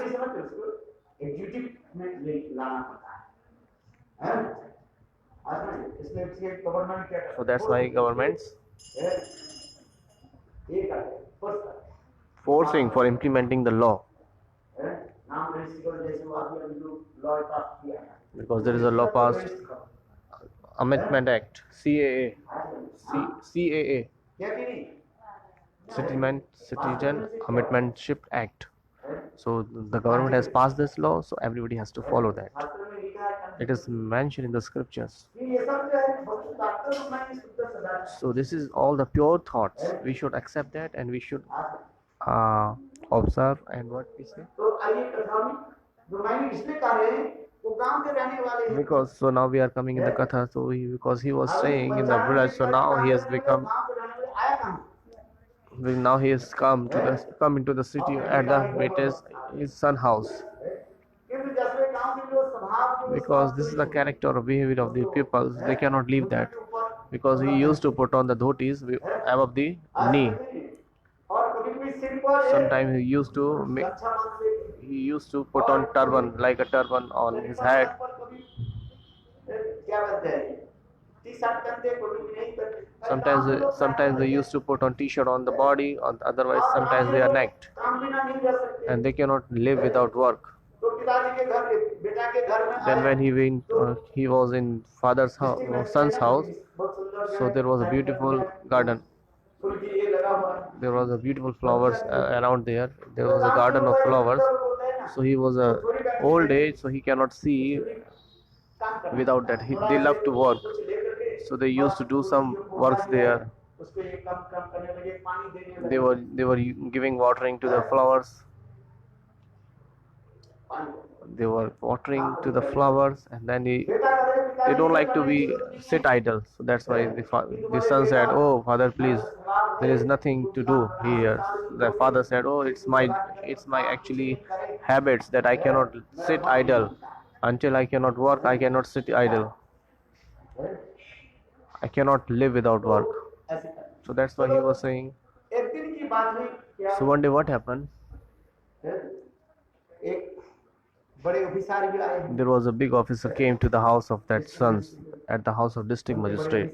So that's why governments forcing for implementing the law. Because there is a law passed, Amendment Act, CAA, Citizen Amendmentship Act. So the government has passed this law, so everybody has to follow that. It is mentioned in the scriptures. So this is all the pure thoughts. We should accept that and we should observe and what we say. वो गांव के रहने वाले हैं। Because so now we are coming in the Katha, so because he was staying in the village, so now he has become, गांव के रहने वाले आया कहाँ? now he has come into the city at the it is his son house. क्योंकि जैसे गांव के जो स्वभाव जो Because this is the character or behavior of the people, they cannot leave that. Because he used to put on the dhotis above the knee. और कभी भी सिर पर Sometimes गमछा बांध ले, he used to put on turban, like a turban on his head. पर कभी क्या बोलते हैं टी शर्ट पहनते कभी भी नहीं पहनते। Sometimes they used to put on t-shirt on the body, otherwise sometimes they are naked काम बिना नहीं रह सकते। and they cannot live without work. तो पिताजी के घर बेटा के घर में Then when he was in father's house, son's house, so there was a beautiful garden. ये लगा हुआ है। There was a beautiful flowers around there. There was a garden of flowers. So he was a old age, so he cannot see without that. They love to work, so they used to do some works there. उसको ये काम करने लगे, पानी देने लगे। They were giving watering to the flowers. They were watering to the flowers, and then they don't like to be sit idle. So that's why the son said, "Oh, father, please, there is nothing to do here." The father said, "Oh, it's my actually habits that I cannot sit idle. Until I cannot work, I cannot sit idle. I cannot live without work." So that's why he was saying. एक दिन की बात हुई क्या? So one day what happened? एक बड़े officer भी आए। There was a big officer came to the house of that sons at the house of district magistrate.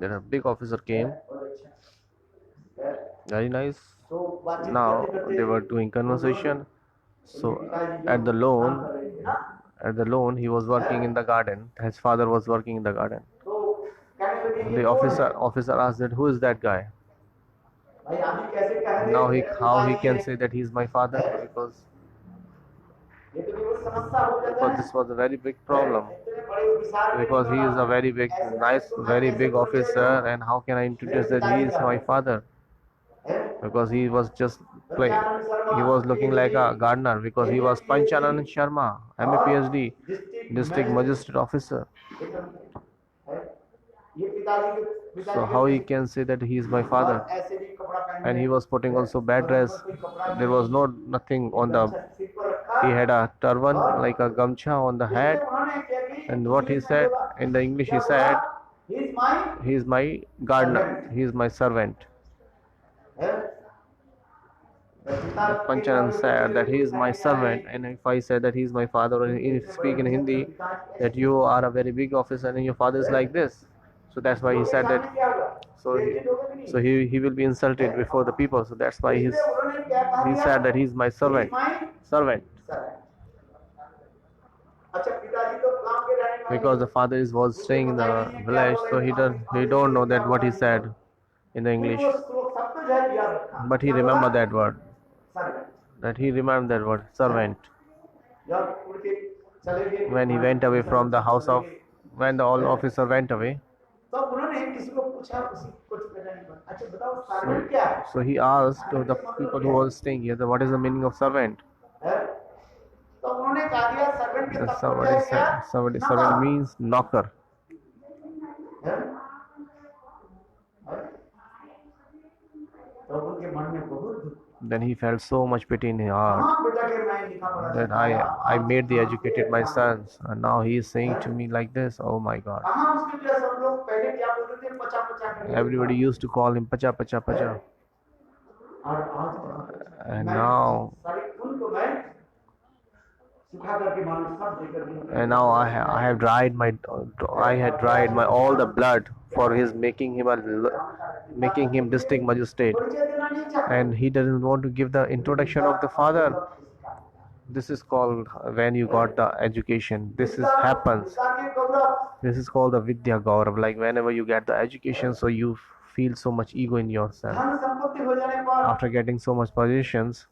Then a big officer came. Very nice. Now they were doing conversation. So at the loan he was working in the garden. His father was working in the garden. The officer asked that who is that guy? Now how he can say that he is my father, because this was a very big problem, because he is a very big officer, and how can I introduce that he is my father? Because he was just he was looking like a gardener, because he was Panchanand Sharma, MA PhD, district magistrate officer. So how he can say that he is my father? And he was putting also bad dress. There was nothing on the. He had a turban like a gamcha on the head. And what he said in the English, he said, "He is my gardener. He is my servant." Panchanand said that he is my servant, and if I say that he is my father, or if I speak in Hindi that you are a very big officer and your father is like this, so that's why he said that. So he will be insulted before the people. So that's why he said that he is my servant. Because the father was staying in the village, so he don't know that what he said in the English, but he remembered that word. Servant. When he went away from the house when the old officer went away, so he asked to the people who were staying here, what is the meaning of servant? Servant means knocker. Then he felt so much pity in his heart that I made the educated my sons, and now he is saying to me like this. Oh my God. Everybody used to call him Pacha Pacha Pacha. And now I had dried my all the blood for his making him district magistrate, and he doesn't want to give the introduction of the father. This is called when you got the education. This happens. This is called the Vidya Gaurav. Like whenever you get the education, so you feel so much ego in yourself. After getting so much positions,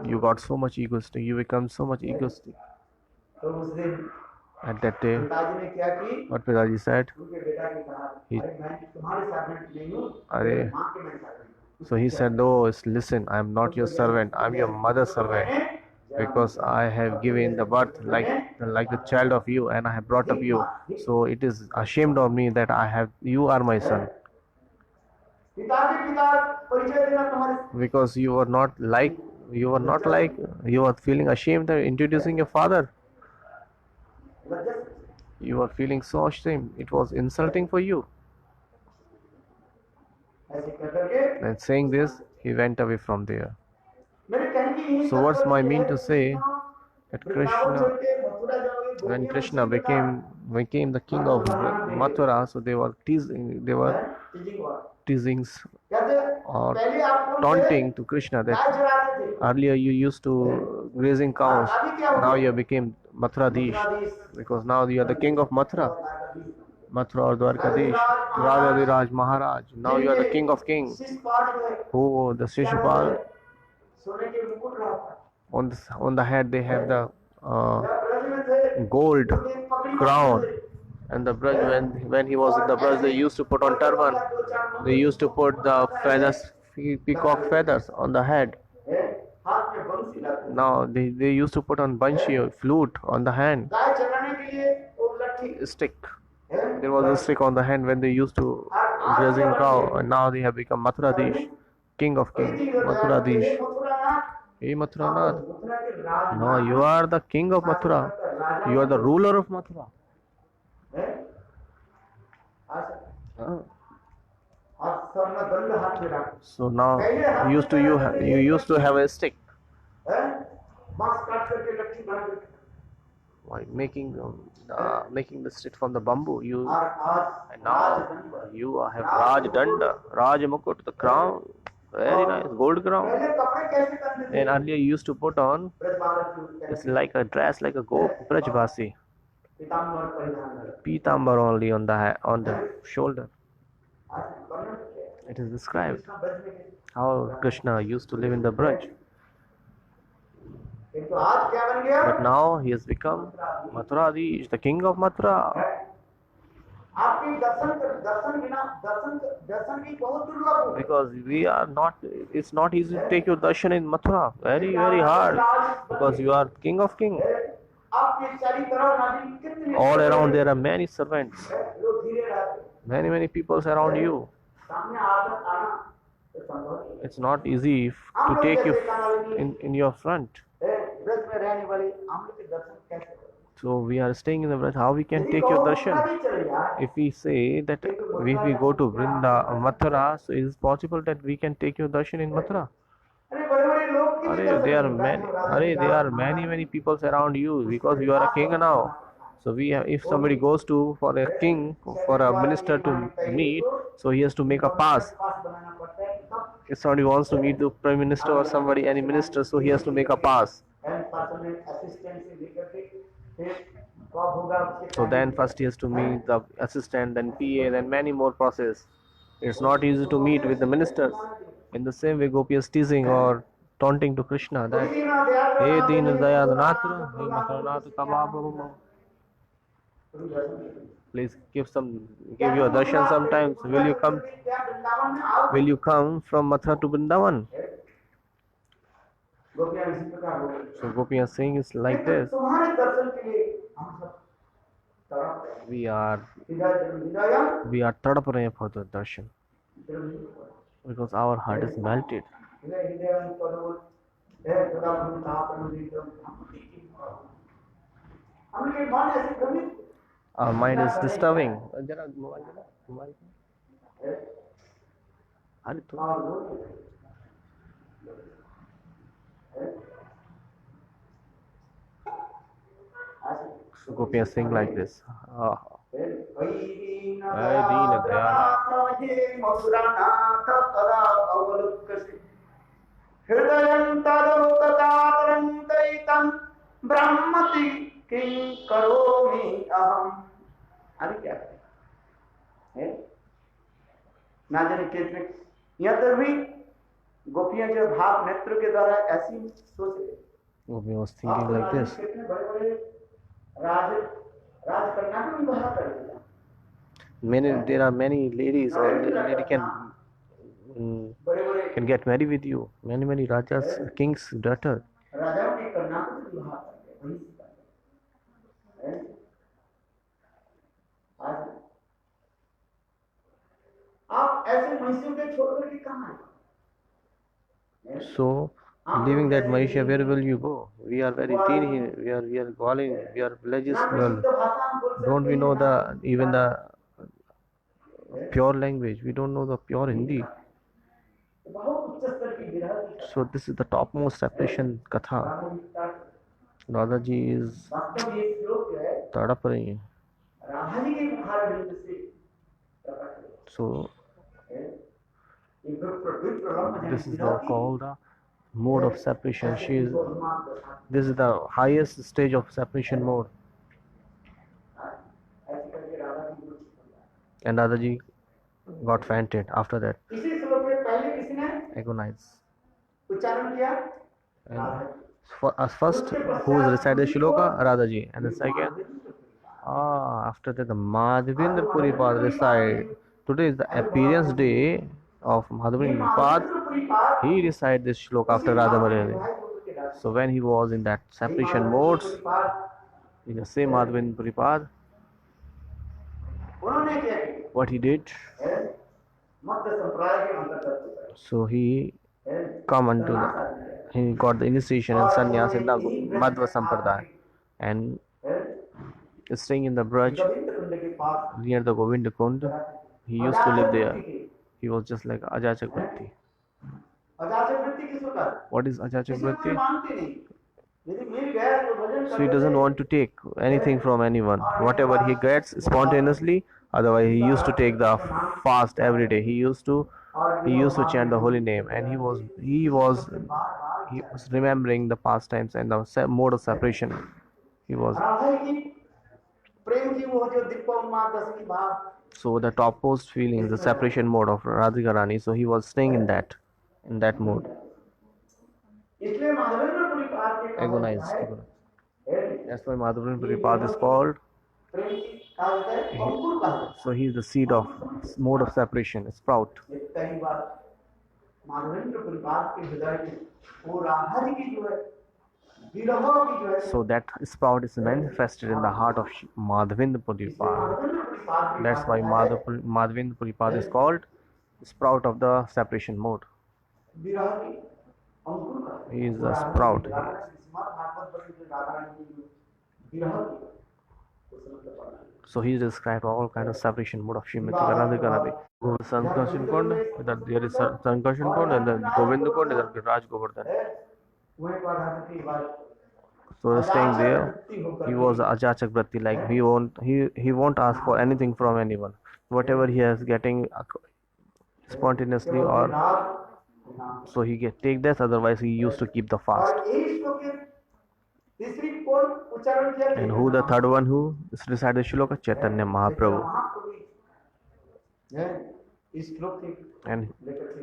you got so much egoistic. You become so much egoistic. At that day, what Pidaji said, so he said, "No, listen, I am not your servant. I am your mother's servant. because I have given the birth like a child of you, and I have brought up you. So it is ashamed of me that you are my son, पिता के पिता परिचय देना तुम्हारे because you are feeling ashamed that introducing your father. लज्जा You are feeling so ashamed. It was insulting for you. ऐसे कर करके And saying this, he went away from there. मेरे कहने की यही So what's my mean to say? That Vrindavan छोड़ Krishna, के मथुरा जाओगे when Krishna became the king of Mathura, so they were teasing कहते or पहले आप कौन थे taunting to Krishna guy that चराते थे earlier you used to grazing cows, now you became Mathuradish, because now you are the king of Mathura or Dwarkadish, Rajadiraj Maharaj. Now you are the king of kings. शिष्य पाठ में Who the Shishupal, सोने के मुकुट रहा on the head they have the Braj में थे gold पकड़ी crown, and the Braj, when he was in the Braj, they used to put on turban, they used to put the feathers, peacock feathers on the head. हाथ में बंसी लाते Now they used to put on banshi or flute on the hand, गाय चराने के लिए वो लट्ठी stick. There was a stick on the hand when they used to grazing cow, and now they have become Mathuradish, king of kings, Mathuradish. Hey Mathuranath, Mathura के राज no, you are the king of Mathura. You are the ruler of Mathura. है आज Ah. आज स्वर्ण दंड हाथ में रख So now you used to have a stick, है बांस काट करके लट्ठी बना करके like making the stick from the bamboo. और आज And now you have Raj Danda, Raj Mukut, the crown, very nice gold crown. पहले कपड़े कैसे करते थे And earlier you used to put on, ब्रजबालक की it's like a dress like a Brajvasi, पीताम्बर परिधान कर Pitambar only on the shoulder. आज वर्णन किया है। It is described Krishna Braj में गए। how Krishna used to live in the Braj. किंतु आज क्या बन गया But now he has become Mathuradish, the king of Mathura. आपके दर्शन बिना दर्शन की बहुत दुर्लभ है Because it's not easy to take your darshan in Mathura. Very, very hard. Because you are king of kings. आपके चारों तरफ नाजिन कितने All around there are many servants. लोग धीरे रहते Many people around you. सामने आकर आना तो संभव नहीं It's not easy to take you in your front. है ब्रज में रहने वाले हम लोग के दर्शन कैसे करें So we are staying in the Braj. How we can take your darshan? भी चले जाए If we say that if we go to Mathura, so is it possible that we can take your darshan in Mathura? अरे बड़े बड़े लोग की भी There are many people around you, because you are a king now. So if somebody goes for a king, for a minister to meet, so he has to make a pass. पास बनाना पड़ता है तब If somebody wants to meet the prime minister or any minister, so he has to make a pass. And personal assistant से लेकर के फिर कब होगा उसके So then first he has to meet the assistant, then PA, then many more process. It's not easy to meet with the ministers. In the same way, Gopi is teasing or taunting to Krishna that, hey Deen Dayanatra, hey Mathuranath Kabab, please give your darshan sometimes. Will you come from Mathura to Vrindavan? गोपियां इसी प्रकार हो गई So Gopi is saying it's like this. तुम्हारे दर्शन के लिए हम सब तड़प रहे हैं हृदय We are tadap rahe for the darshan, because our heart is melted. हृदय पदोल है सदा तापन दीपम हमके मन ऐसे भ्रमित Our mind is disturbing. So Gopi is saying like this. ब्रह्मति किं करोमि अहम अभी क्या करें है ना जाने कितने यहाँ तक भी गोपियां जो भाव नेत्र के द्वारा ऐसी सोच रहे Gopi was thinking like this. कितने बड़े बड़े राजकन्या को भी बाहर कर दिया There are many ladies, or lady can get married with you. Many rajas, kings' daughter. राजाओं की कन्या को विवाह कर दिया, वहीं से कर दिया। हैं? आज आप ऐसे महिषियों के छोड़ करके कहाँ आए? So, leaving that Malaysia, where will you go? We are very teen here. We are calling. We are villages ना कोई girl. शुद्ध भाषा हम बोल सकते Don't we हैं, know ना the कोई even the है? pure language? We don't know the pure Hindi. बहुत उच्च स्तर की विरह की कथा। So this is the topmost separation katha. Radha ji is वास्तव में ये श्लोक जो है तड़प रही हैं. राधा जी के मुखार बिंदु से प्रकट हुआ So है। ये विप्रलम्ब this जन is विरह the की called the mode of separation. ऐसे She is. इनको अनुमान दर्शाता This is the highest stage of separation mode. है। ऐसे करके राधा जी गुरु छिपा। And Radha ji got fainted after that. इसी श्लोक में पहले किसने Agonized. उच्चारण किया? And Radha ji. first, who is recited shloka? Radha ji. And the second, after that, the Madhavendra Puripad recite. Today is the appearance day of Madhavendra Puripad. He recited this shloka after Radha Madhavendra. So when he was in that separation modes, in the same Madhavendra Puripad, उन्होंने क्या किया? what he did, है? मध्य संप्रदाय के अंतर्गत so he है? come unto he got the initiation and sannyas in the Madhva Sampradaya and है? staying in the Braj Govind कुंड के पास near the Govinda Kund. He used to live there. He was just like Ajachak Vritti. अजाचक वृत्ति किसको कहते हैं? What is Ajachak किसी को कोई Vritti? मानते नहीं। यदि मिल गया तो भजन So he करते doesn't थे। want to take anything from anyone. Whatever he gets spontaneously. Otherwise, he used to take the fast every day. He used to chant the holy name, and he was remembering the pastimes and the mode of separation. He was Radha की प्रेम की वो जो दिव्य उन्माद दसवीं भाव so the topmost feeling, the separation mode of Radhika Rani. So he was staying in that mode, इसलिए माधवेंद्र पुरी पाद के agonized. है। That's why Madhavendra Puripad is called. प्रेम की कहा जाता है अंकुर कहा जाता So he is the seed of mode of separation, sprout. है। ये पहली बार माधवेंद्र पुरी पाद के हृदय में वो राधा जी की जो है विरह की जो है So that sprout is manifested in the heart of Madhavendra Puripad. Madhavendra Puri पाद के That's why Madhavendra Puripad is called sprout of the separation mode. विरह की अंकुर कहा जाता है। He is the sprout. Bhagavat पर जो राधा रानी की विरह की So he described all kind of separation mode of Srimati Radhika Rani. Sankarshan Kund, there is Sankarshan Kund, and then Govinda Kund, and then Raj Govardhan. वहीं पर राधा की बात So staying there, he was Ajachak Vritti, like he won't ask for anything from anyone. Whatever he is getting spontaneously, or so he take that. Otherwise, he used to keep the fast. और यही श्लोक के तीसरी कौन उच्चारण किया? And who the third one who recited the shloka? Chaitanya Mahaprabhu. है इस श्लोक के And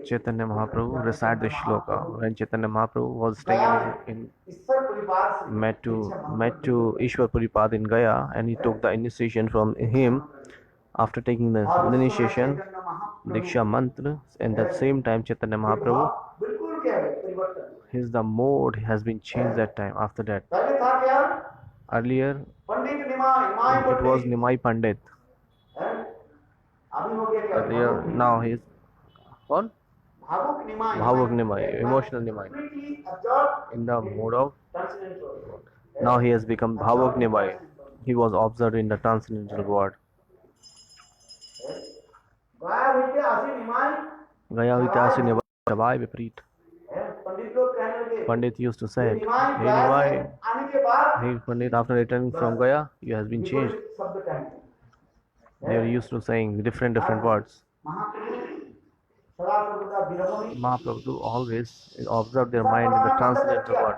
Chaitanya Mahaprabhu recited the shloka when Chaitanya Mahaprabhu was staying in ईश्वर परिवार से met to Ishwar Puripad in Gaya, and he took the initiation from him. After taking the initiation, Diksha Mantra, and at the same time Chaitanya Mahaprabhu, बिल्कुल क्या है परिवर्तन। the mode has been changed that time. After that, पहले था क्या? earlier Pandit Nimai it was Nimai Pandit. अभी हो गया क्या? Earlier, now he is what? भावुक Nimai Bhavuk Nimai, emotional Nimai. completely absorbed In the mode of, transcendental. now he has become Bhavuk Nimai. He was observed in the transcendental world. गाया हुई आसी Nimai Gaya Vitasi Nimai Savai Viprit. पंडित लोग कहने लगे Pandit used to say, Nimai hey गाया Nimai, से आने के बाद hey Pandit, after returning from Gaya, you has been changed. विपरीत शब्द कहते They were used to saying different words. महाप्रभु सदा सर्वदा विरह में Mahaprabhu always observed their mind in the transcendental world.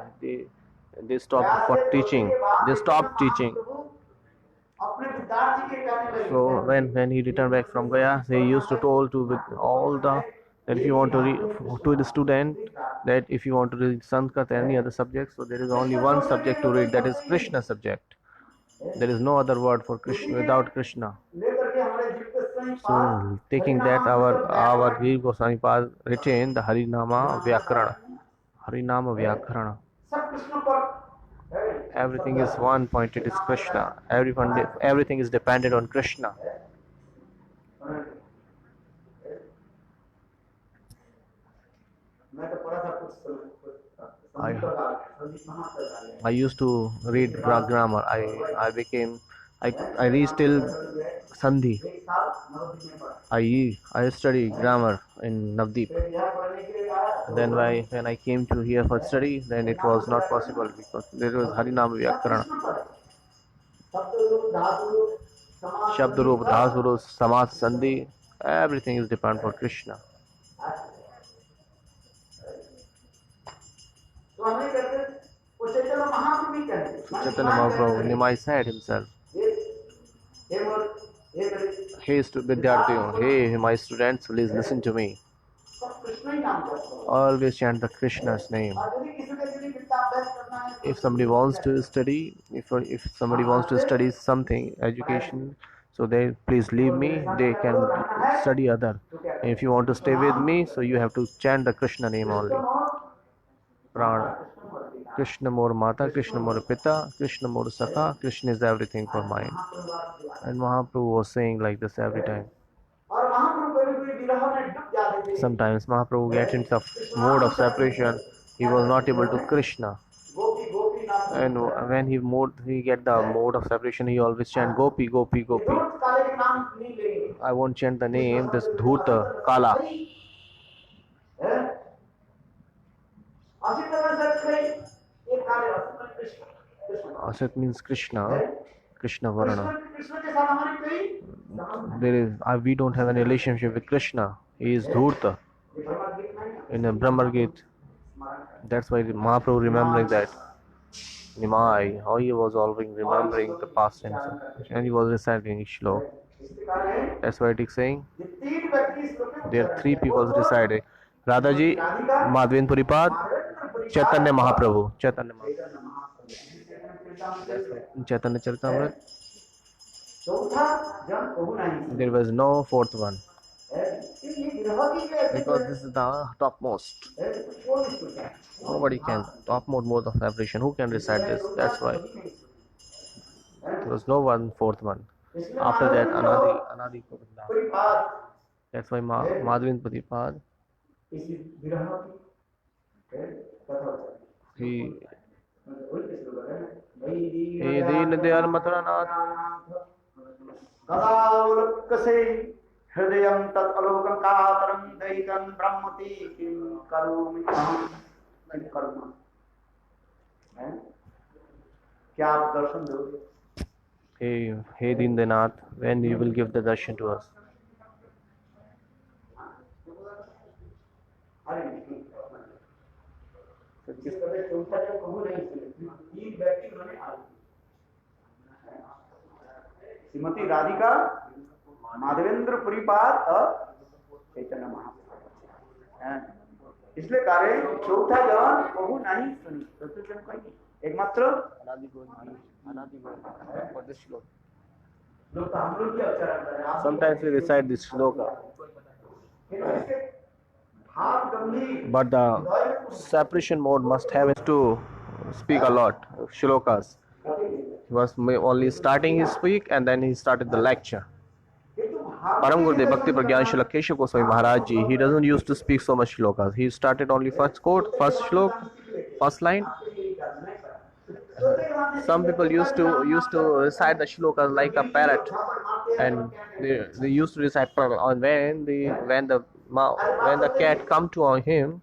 They stopped for teaching. They stopped teaching. अपने विद्यार्थी के कहने लगे So when he returned back from Gaya, he used to told to with all the that if you want to read to the student that if you want to read Sanskrit or any other subject, so there is only one subject to read, that is Krishna subject. There is no other word for Krishna without Krishna. लेकर के हमारे जितने स्वयं So taking that, our Veer Goswami Pad retained the Harinama Vyakarana. Harinama Vyakarana. सब कृष्ण पर है Everything is one point. It is Krishna. Everything is dependent on Krishna. मैं तो पढ़ा था कुछ I Sandeep Mahaprabhu I used to read grammar. I reached till Sandhi. एक साल नवदीप में पढ़ा I study grammar in Navdeep. फिर यहाँ पढ़ने के लिए आया Then when I came to here for study, then it was not possible because there was Harinam Vyakarana. शब्द धातु समास Shabd Roop, Dhas Roop, Samas Sandhi, everything is dependent for Krishna. तो हमें कहते हैं, वो चैतन्य महाप्रभु भी कहते हैं। Chaitanya Mahaprabhu, Nimai said himself, हे मोर हे मेरे "Hey Vidyarthiyon, hey my students, please listen to me. सब कृष्ण ही नाम करते हैं। Always chant the Krishna's name. और यदि किसी को यदि विद्या अभ्यास करना है तो If somebody wants to study, if somebody wants to study something, education, so they please leave me. They can study other. If you want to stay with me, so you have to chant the Krishna name only. Prana. Krishna more Mata, Krishna more Pita, Krishna more Sakha, Krishna is everything for mine. And Mahaprabhu was saying like this every time. और महाप्रभु कभी विरह में डूब जाते थे। Sometimes Mahaprabhu gets into a mode of separation. He was not able to Krishna. गोपी गोपी नाम And when he get the mode of separation, he always chant Gopi, Gopi, Gopi. धूर्त काले के नाम नहीं लेंगे। I won't chant the name, this Dhuta, Kala. Asit में से कई एक काले असित में Krishna Krishna Asit means Krishna, Krishna Varana. Krishna के साथ हमारी कोई We don't have any relationship with Krishna. He is Dhurta Bhagavad Gita नहीं in a Brahmar Gita. That's why Mahaprabhu remembering that. Nimai, how he was always remembering the past tense. And he was reciting Shlok. इसके कारण That's why it is saying. ये तीन व्यक्ति इस लोक में There are three people decided. Radhaji, Madhvendra Puripad, Chaitanya Mahaprabhu. Chaitanya Charitamrita. चौथा जन कहू नहीं There was no fourth one. ये विरह की जो ऐसी Because this is the topmost. कौन इसको जानता Nobody can. Topmost mode of separation. Who can recite this? That's why. There was no one fourth one. After that, Anadi Govinda. कोई बात That's why Madhvendra Puripad, इसी विरह की कथा होता he है वही किसी लोग है भाई He Deen Dayal Mathuranath. कदावलक्कसे हृदयं तत् अलोकं कातरं दैतं ब्रह्मति किं करोमि अहं किं करूँ हैं क्या आप दर्शन दोगे Hey Dindanath, when you will give the darshan to us? अरे नहीं जिस तरह चौथा जब कहूँ नहीं सुने तीन व्यक्ति उन्होंने आए श्रीमती राधिका माधवेंद्र पुरीपाद और चैतन्य महाप्रभु इसलिए कार्य चौथा जन कहू नहीं सुनी चतुर्थ जन कहीं एकमात्र लोग तो हम लोग भी अवसर करते हैं Sometimes we recite this shloka, इसके भाव गंभीर but the separation mode must have it to speak a lot shlokas. He was only starting his speak and then he started the lecture. Param Gurudev Bhakti Pragyan Srila Keshav Goswami Maharaj Ji, he doesn't used to speak so much shlokas. He started only first quote, first shlok, first line. Some people used to recite the shlokas like a parrot, and they used to recite on when the cat come to on him,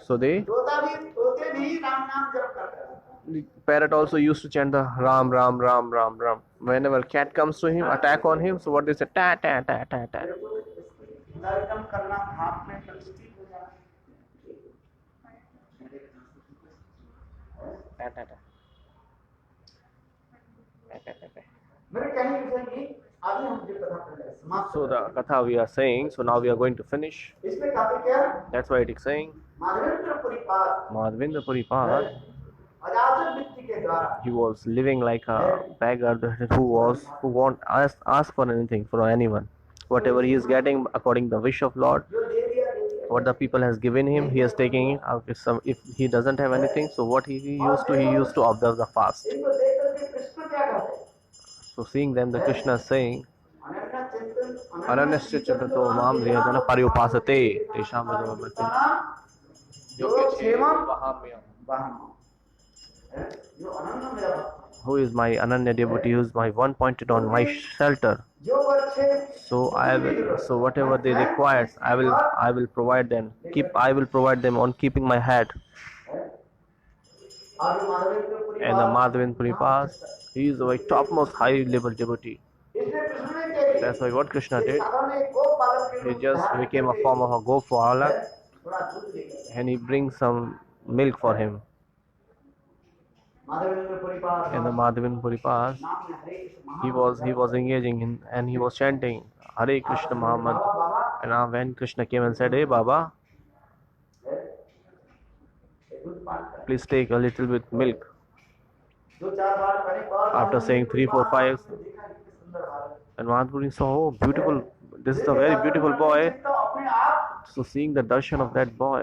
so the parrot also used to chant the Ram Ram Ram Ram Ram. Whenever cat comes to him, attack on him, so what they say, ta ta ta ta ta. Ta ta ta. So the katha we are saying, so now we are going to finish. That's why it is saying, Madhvendra Puripad, he was living like a beggar who won't ask for anything from anyone. Whatever he is getting according to the wish of Lord, what the people has given him, he is taking it. If he doesn't have anything, so what he used to observe the fast. इनको देख करके कृष्ण क्या कहते हैं? So seeing them, the Krishna is saying, Ananya चिंतन Ananyasya chintanto mam riyajana paryupasate tesham vajamamati जो क्षेमम वहम जो अनन्य मेरा भक्त who is my Ananya devotee, who is my one pointed on my shelter. जो बच्चे So whatever they require, I will provide them. I will provide them on keeping my head. और जो Madhavendra And the Madhavendra Puripas, he is a topmost high level devotee. इसलिए कृष्ण ने क्या किया? That's why what Krishna did, साधारण एक गो पालक के he रूप just में became a form of a gopala थोड़ा दूध लेकर and he brings some milk for him. Madhavendra परिवार And the Madhavendra Puripas, नाम में हरे Krishna he was engaging in and he was chanting Hare Krishna Muhammad. Baba And now when Krishna came and said, Hey Baba, दूध पान कर please take a little bit milk. दो चार बार करने के बाद After saying 3, 4, 5, देखा कितने सुंदर बालक and Madhavendra saw, oh, beautiful, this is a very beautiful boy. तो अपने आप So seeing the darshan of that boy,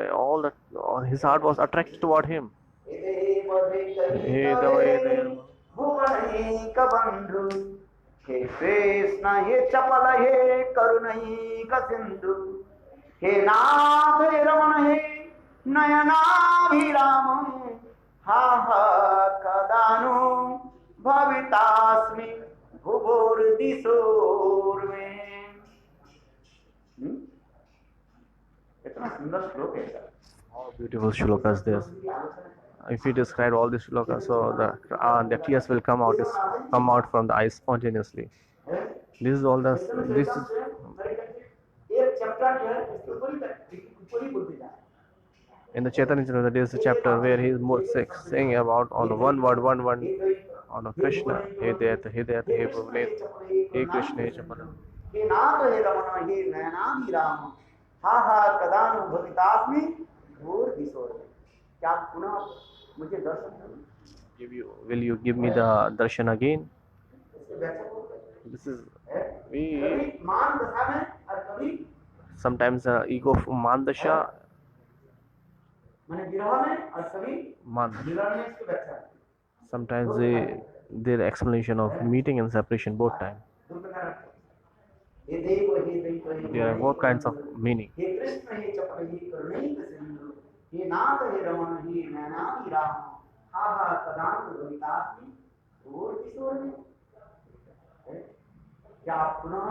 his heart was attracted toward him. हे भुवनै कबंधु हे कृष्ण हे चपल हे करुणै सिंधु हे नाथ हे रमण हे नयनाभिराम हा हा कदानु भवितास्मि भुवोर्दिशोर्मे कितना सुंदर श्लोक है sir How beautiful shlokas this. If we describe all these shlokas, so the tears will come out from the eyes spontaneously. This is all this is एक chapter जो है इसको पूरी बोलते जा in the Chaitanya Charitamrita. There is a chapter where he is more saying about on one word on a Krishna. Hey Dayata, Hey Dayata, Hey Bhuvanesh, Hey Krishna, Hey Chapala. हे नाथ हे रमण हे नयनाभि राम हा हा कदानु भवितास्मि घोर दिशोर क्या आप पुनः मुझे दर्शन करें Will you give me the darshan again? इसकी व्याख्या कौन करे? This is कभी मान दशा में और कभी sometimes ego of mandasha. माने विरह में और कभी Man. मिलन में इसकी व्याख्या Sometimes their explanation of meeting and separation both time. दो प्रकार के हे देव हे दैत्य हे There are both kinds of meaning. हे कृष्ण हे चपल हे करुणै सिंधु हे नाथ हे रमण हे नयनाभि राम हा हा कदानु भवितास्मि घोर दिशोर में क्या आप पुनः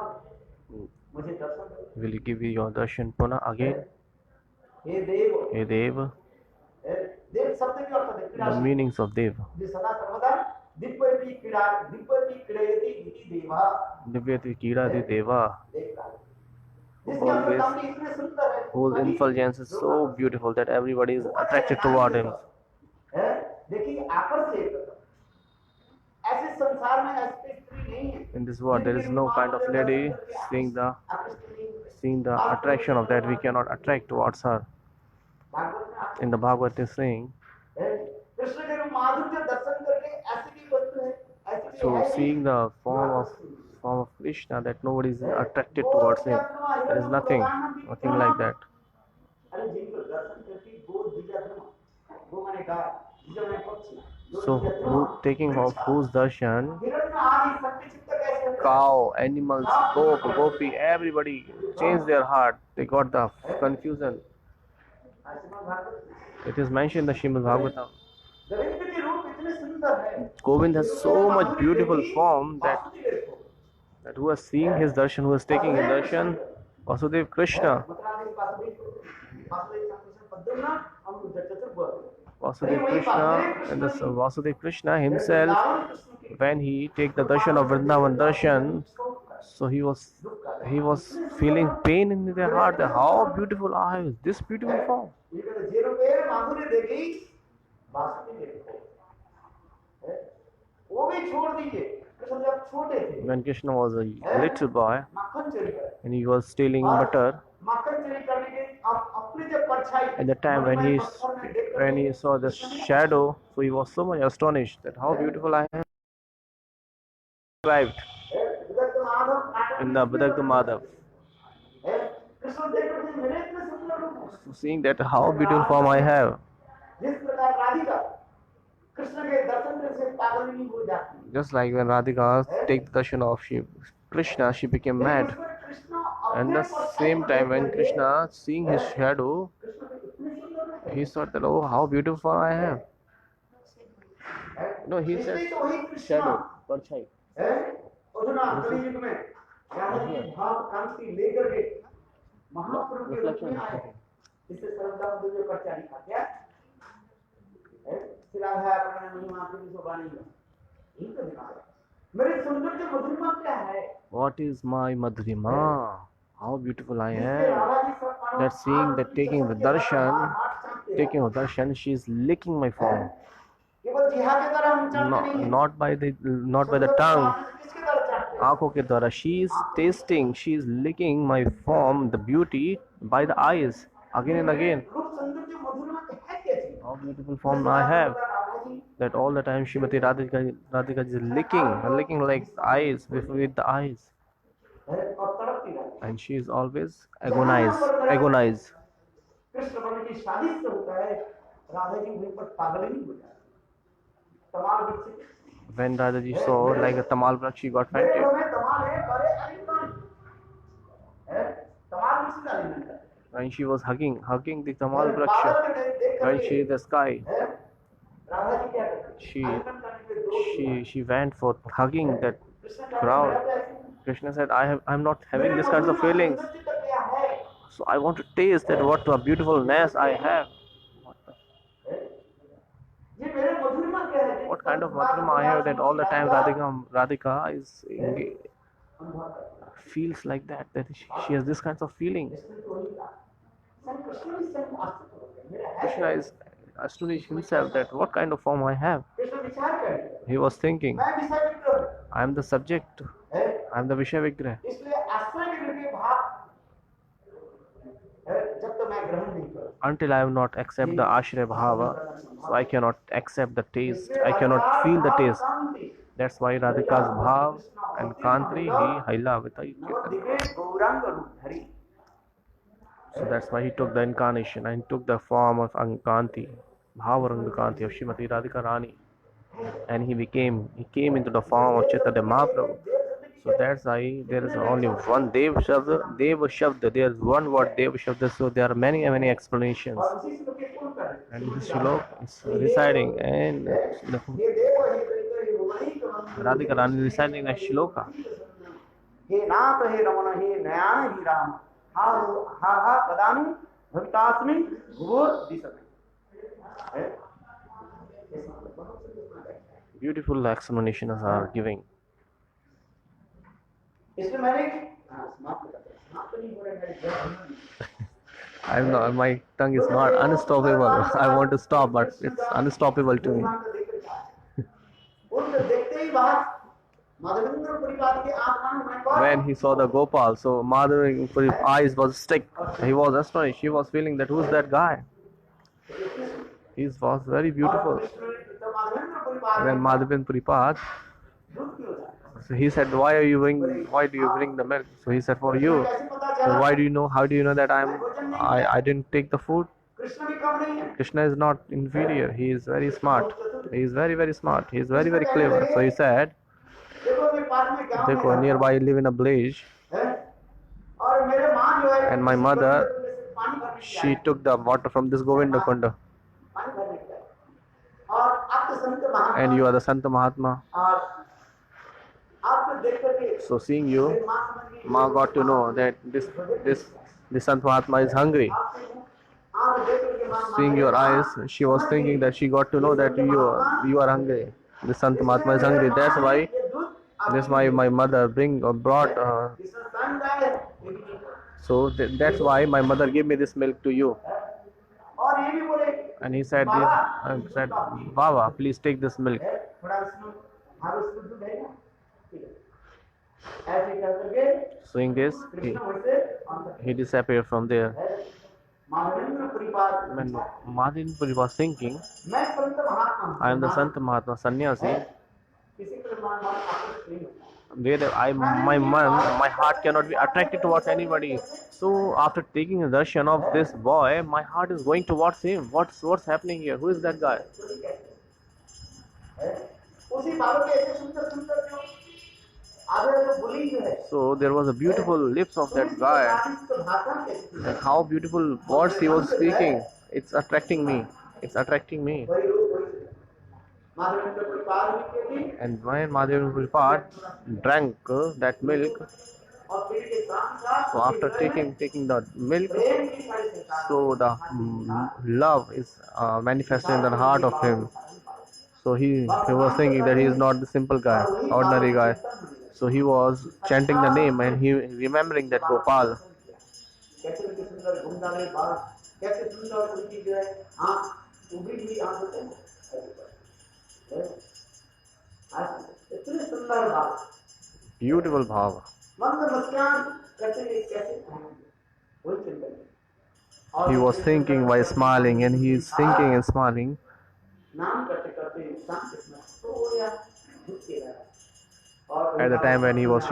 मुझे दर्शन करें? Will you give me your darshan puna again? Hey Dev Hey Dev. देव शब्द के अर्थ है The क्रीड़ा meanings of Dev. जो सदा सर्वदा दिव्यति क्रीड़यति इति देवा Divyati Kiradi Deva. देव का जिसके अंदर कामनी इतने सुंदर है Whose influence is so beautiful that everybody is attracted toward him. देखिए आकर्षित ऐसे संसार में ऐसी स्त्री नहीं है In this world, there is no kind of lady seeing the attraction of that we cannot attract towards her. In the Bhagavad is saying, Krishna के रूप माधुर्य दर्शन करके ऐसी भी वस्तु है ऐसी भी so है seeing the form of Krishna, that nobody is attracted towards him. There is nothing like that. अरे जिनको दर्शन करके गो दिव्य धर्म गो माने गाय दिव्य माने पक्षी So taking of whose darshan, हिरण्य आदि शक्ति चित्त कैसे होते हैं? cow, animals, gopi, everybody changed their heart. They got the confusion. Shrimad Bhagavat It is mentioned in the Srimad Bhagavatam. Govind के रूप इतने सुंदर है Govind has so much beautiful form that who is seeing his darshan, who is taking his darshan, Vasudev Krishna. Vasudev Krishna and this Vasudev Krishna himself, when he take the darshan of Vrindavan darshan, so he was feeling pain in their heart that how beautiful I am, this beautiful form. माधुर्य देखी वासुदेव देखो वो भी छोड़ दीजिए कृष्ण जब छोटे थे When Krishna was a little boy मक्खन चोरी कर and he was stealing butter, मक्खन चोरी करने के अपनी जब परछाई at the time when he saw the shadow, so he was so much astonished that how beautiful I am. Described in the Bhadagda Madhav. Krishna देखो मेरे इतने सुंदर रूप seeing that how beautiful form I have. जिस प्रकार राधिका कृष्ण के दर्शन से पागल नहीं हो जाती, Just like when Radhika take the darshan of Krishna, she became mad. उसमें कृष्ण And अपने the same time when Krishna seeing his shadow, he thought that, oh, how beautiful I am. No, he said इसलिए तो वही Krishna shadow, परछाई. है उतना कलयुग में राधा जी भाव कांति लेकर के महाप्रभु के रूप में आए, जिससे श्रद्धा जो कर्चा लिखा क्या सिलाहा अपने महिमा की शोभा नहीं है, यही तो दिमाग है। मेरे सौंदर्य मधुरिमा क्या है? What is my Madhurima? How beautiful I am. That seeing, that taking the darshan, she is licking my form. केवल जिहा के द्वारा हम चाहते नहीं हैं, Not by the tongue, किसके द्वारा चाहते हैं? आंखों के द्वारा. She is tasting, she is licking my form, the beauty, by the eyes, again and again. रूप सौंदर्य मधुरिमा है कैसी? How beautiful form I have. That all the time Srimati Radhika is licking like eyes with the eyes. और तड़पती रहती है। And she is always agonize. Krishna बन की स्वादिष्ट होता है, राधा जी वहीं पर पागल ही हो जाती है। तमाल वृक्ष When Radhaji saw like a tamal vraksh, she got मेरे fainted. घर में तमाल है, बड़े अरिंदम है, तमाल वृक्ष का निर्माण करते हैं। And she was hugging the tamal बादल vraksh. में देख When करके she in the sky, है, राधा जी क्या करते हैं? she आलिंगन करने के दो she went for hugging that Krishna का crowd. मेरा तो ऐसे नहीं। Krishna said, I'm not having मेरे these kinds of Madhurima feelings. सौंदर्य का क्या है? So I want to taste that what the beautifulness I have. ये मेरे मधुरिमा क्या है? What kind of madhurima I have that all the time Radhika is feels like that she has this kinds of feelings. Krishna is astonished himself that what kind of form I have. Krishna विचार करें, He was thinking, मैं विषय विग्रह हूं, I am the subject, है, I am the Vishaya Vigraha. इसलिए आश्रय विग्रह के भाव है, जब तक मैं ग्रहण नहीं करूं, Until I have not accept the Ashraya Bhava, so I cannot accept the taste, I cannot feel the taste. That's why Radhika's Bhav and Kantri he Haila Vita. नवदिव्य Gaurang रूप धरी, So that's why he took the incarnation and took the form of Kanti, Bhavaranga Kanti of Srimati Radhika Rani. And he came into the form of Chaitanya Mahaprabhu. So that's why there is only one Deva Shabda, there is one word Deva Shabda, so there are many explanations. और उसी से लोग के पूर्ण करें, And this shlok is reciting and हे देव हे दैत्य हे भुवनी कवंदन, Radhika Rani reciting that shloka. हे नाथ हे रमण हे नयान हे राम, हा हा कदानु भक्तास्मि भुवो दिशते, है, Beautiful explanations are giving. इसमें मैंने समाप्त नहीं हो रहा है, I'm not, my tongue is not unstoppable. I want to stop, but it's unstoppable to me. उनको देखते ही बाहर माधवेंद्र परिवार के आत्मा में कौन, When he saw the Gopal, so Madhavi's eyes was stick. He was astonished. He was feeling that who's that guy? He was very beautiful. तो माधवेंद्र परिवार When Madhavin Puripad, दूध क्यों था? so he said, why do you bring the milk? So he said, for you. कैसे पता So चला? why do you know? How do you know that I didn't take the food? Krishna भी कम नहीं है, Krishna is not inferior. He is very smart. He is very smart. He is very clever. So he said, देखो मैं पास में गांव में Dekho, nearby I live in a village, है, और मेरे माँ जो है, and my mother, पानी भरने के she लिए took the water from this Govinda Kunda, आए, पानी भरने के लिए आए। और आप तो संत महात्मा, and you are the Santa Mahatma. और आपको देख करके So seeing you, मेरी माँ समझ गई, Ma got to know that this Santa Mahatma is hungry. आप देख करके माँ Seeing your eyes, she was thinking that she got to know that you are hungry. The Santa Mahatma is hungry. That's why my mother brought. Krishna स्तन है, So that's why my mother gave me this milk to you. और ये भी बोले, And he said, Baba, please take this milk. थोड़ा सुनो, हमारे उसमें दूध है ना, ठीक है, ऐसे कर करके Saying this, कृष्ण वैसे अंदर he disappeared from there. है। माधवेंद्र परिवार, When Madhinpuri was thinking, मैं संत महात्मा हूँ, I am the Santa Mahatma sannyasi, किसी के मान आकृष्ट नहीं होता, where my heart cannot be attracted towards anybody. So after taking the darshan of this boy, my heart is going towards him. What's happening here? Who is that guy? उसी बालों के ऐसे सुंदर सुंदर जो आगे जो बोली जो है So there was a beautiful lips of that guy, तो भाषा कैसी and how beautiful words he was speaking. It's attracting me. It's attracting me. वही वही माधवेंद्र परिवार के भी And when Madhavendra Puripat drank that milk, और फिर के साथ साथ so after taking the milk, प्रेम की सारी संसार so the love is manifested in the heart of him. So he was thinking that he is not the simple guy, ordinary guy. So he was chanting the name and he remembering that Gopal. कैसे उनके सुंदर घुंघराले बाल कैसे सुंदर उनकी जो है आँख उभरी हुई आँख होते हैं इतने सुंदर बाल Beautiful bhava. मंद मुस्कान कैसे कैसे वही चिंतन He was thinking while smiling, and he is thinking and smiling. नाम करते करते शांत किस्मत तो या झुके रहा और At the time when he was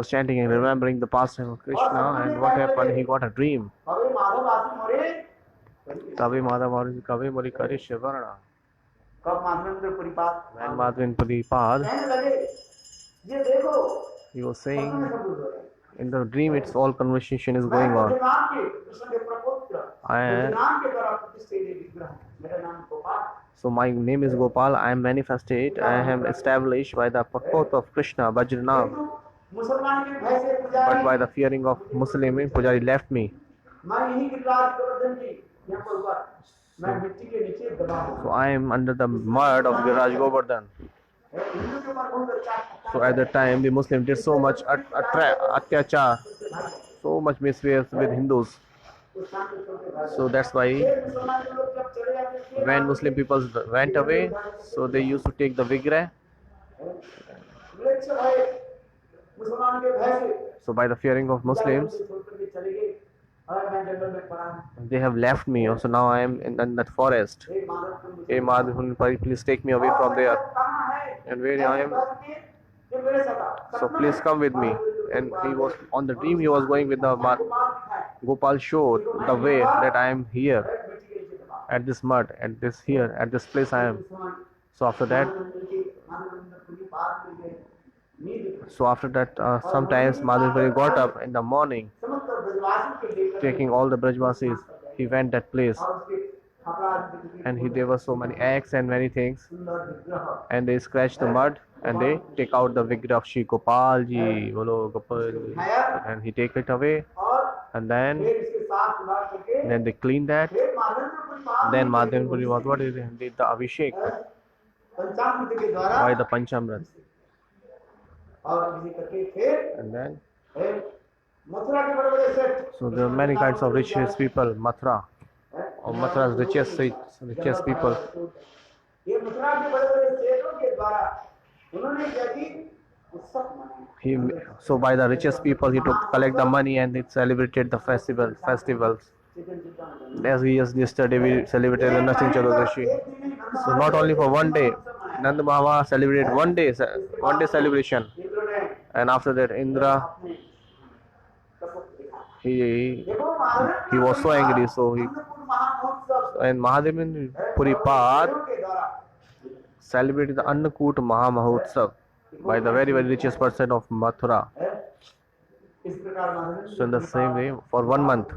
chanting and remembering the pastime of Krishna, and what happened? He got a dream. अबे माधव आसी मोरे Kavi Madhav Kavi Mori Karisya Varna. कब माधवेंद्र परिपात When Madhavendra Puripad, कहने लगे ये देखो he was सपने saying में सब भूल गए in the dream, it's all conversation is going on. नाम के कृष्ण के प्रपुत्र I- नाम के द्वारा प्रतिष्ठित विग्रह मेरा नाम Gopal So my name is Gopal. I am manifested. I am established by the purport of Krishna, Vajranam. मुसलमान के भय से But पुजारी by the fearing of Muslim, Pujari left me. मैं यही गिरिराज गोवर्धन की यहाँ पर ऊपर मैं मिट्टी के नीचे दबा हूँ So I am under the mud of Giraj Govardhan. Hindu के ऊपर बहुत अच्छा So at that time, the Muslim did so much atyachar, so much misbehavior with Hindus. उस शांत छोड़ के भाग So that's why गए। मुसलमान के लोग जब चले जाते थे when Muslim people went away, so they used to take the vigrah. म्लेच्छ भय मुसलमान के भय से So by the fearing of Muslims, छोड़ करके चले गए और मैं जंगल में पड़ा हूँ they have left me. So now I am in that forest. हे मानव तुम Hey Madhav, please take me away from there. कहाँ है And where I am, ये मेरे सगा so please come with me. And he was on the dream. He was going with the Gopal showed the way that I am here at this mud, at this here, at this place I am. So after that, sometimes Madhavendra got up in the morning, taking all the Brajvasis. He went that place, and there were so many eggs and many things, and they scratched the mud and they take out the vigrah of Shri Gopal ji, Bolo Gopal ji, and he take it away, and then they clean that. Then Madhavendra Puri, what did he did the Abhishek by the Panchamrit, and then so there are many kinds of richest people, Mathura, or Mathura's richest people. ये मथुरा के बड़े-बड़े सेठों के द्वारा उन्होंने क्या की उत्सव मनाया So by the richest people, he took collect the money and it celebrated the festivals. As yesterday we celebrated the Nrsimha Chaturdashi. So not only for one day, Nanda Mahava celebrated one day celebration, and after that Indra he was so angry, so he and Mahadevendra Puripad celebrated the Annakut Mahamahotsav by the very richest person of Mathura. So in the same way, for 1 month.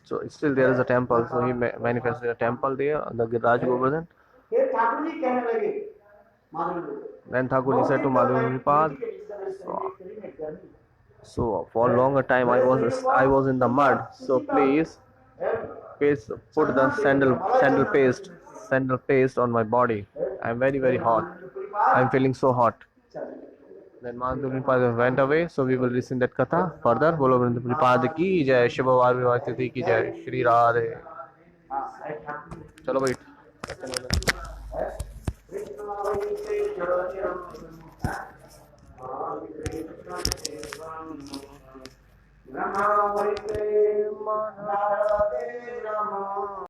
So still there is a temple, so he manifested a temple there, the Giraj Govardhan. Then Thakur said to Madhavendra Puripad, so for a longer time I was in the mud, so please put the sandal paste on my body. I am very hot. I am feeling so hot. Then Madhavendra Puripad went away, so we will listen that katha further. Bolo Vrinda Puripad ki jai, Shiva Varvi Vastiti ki jai, Shri Radhe. Chalo bhai.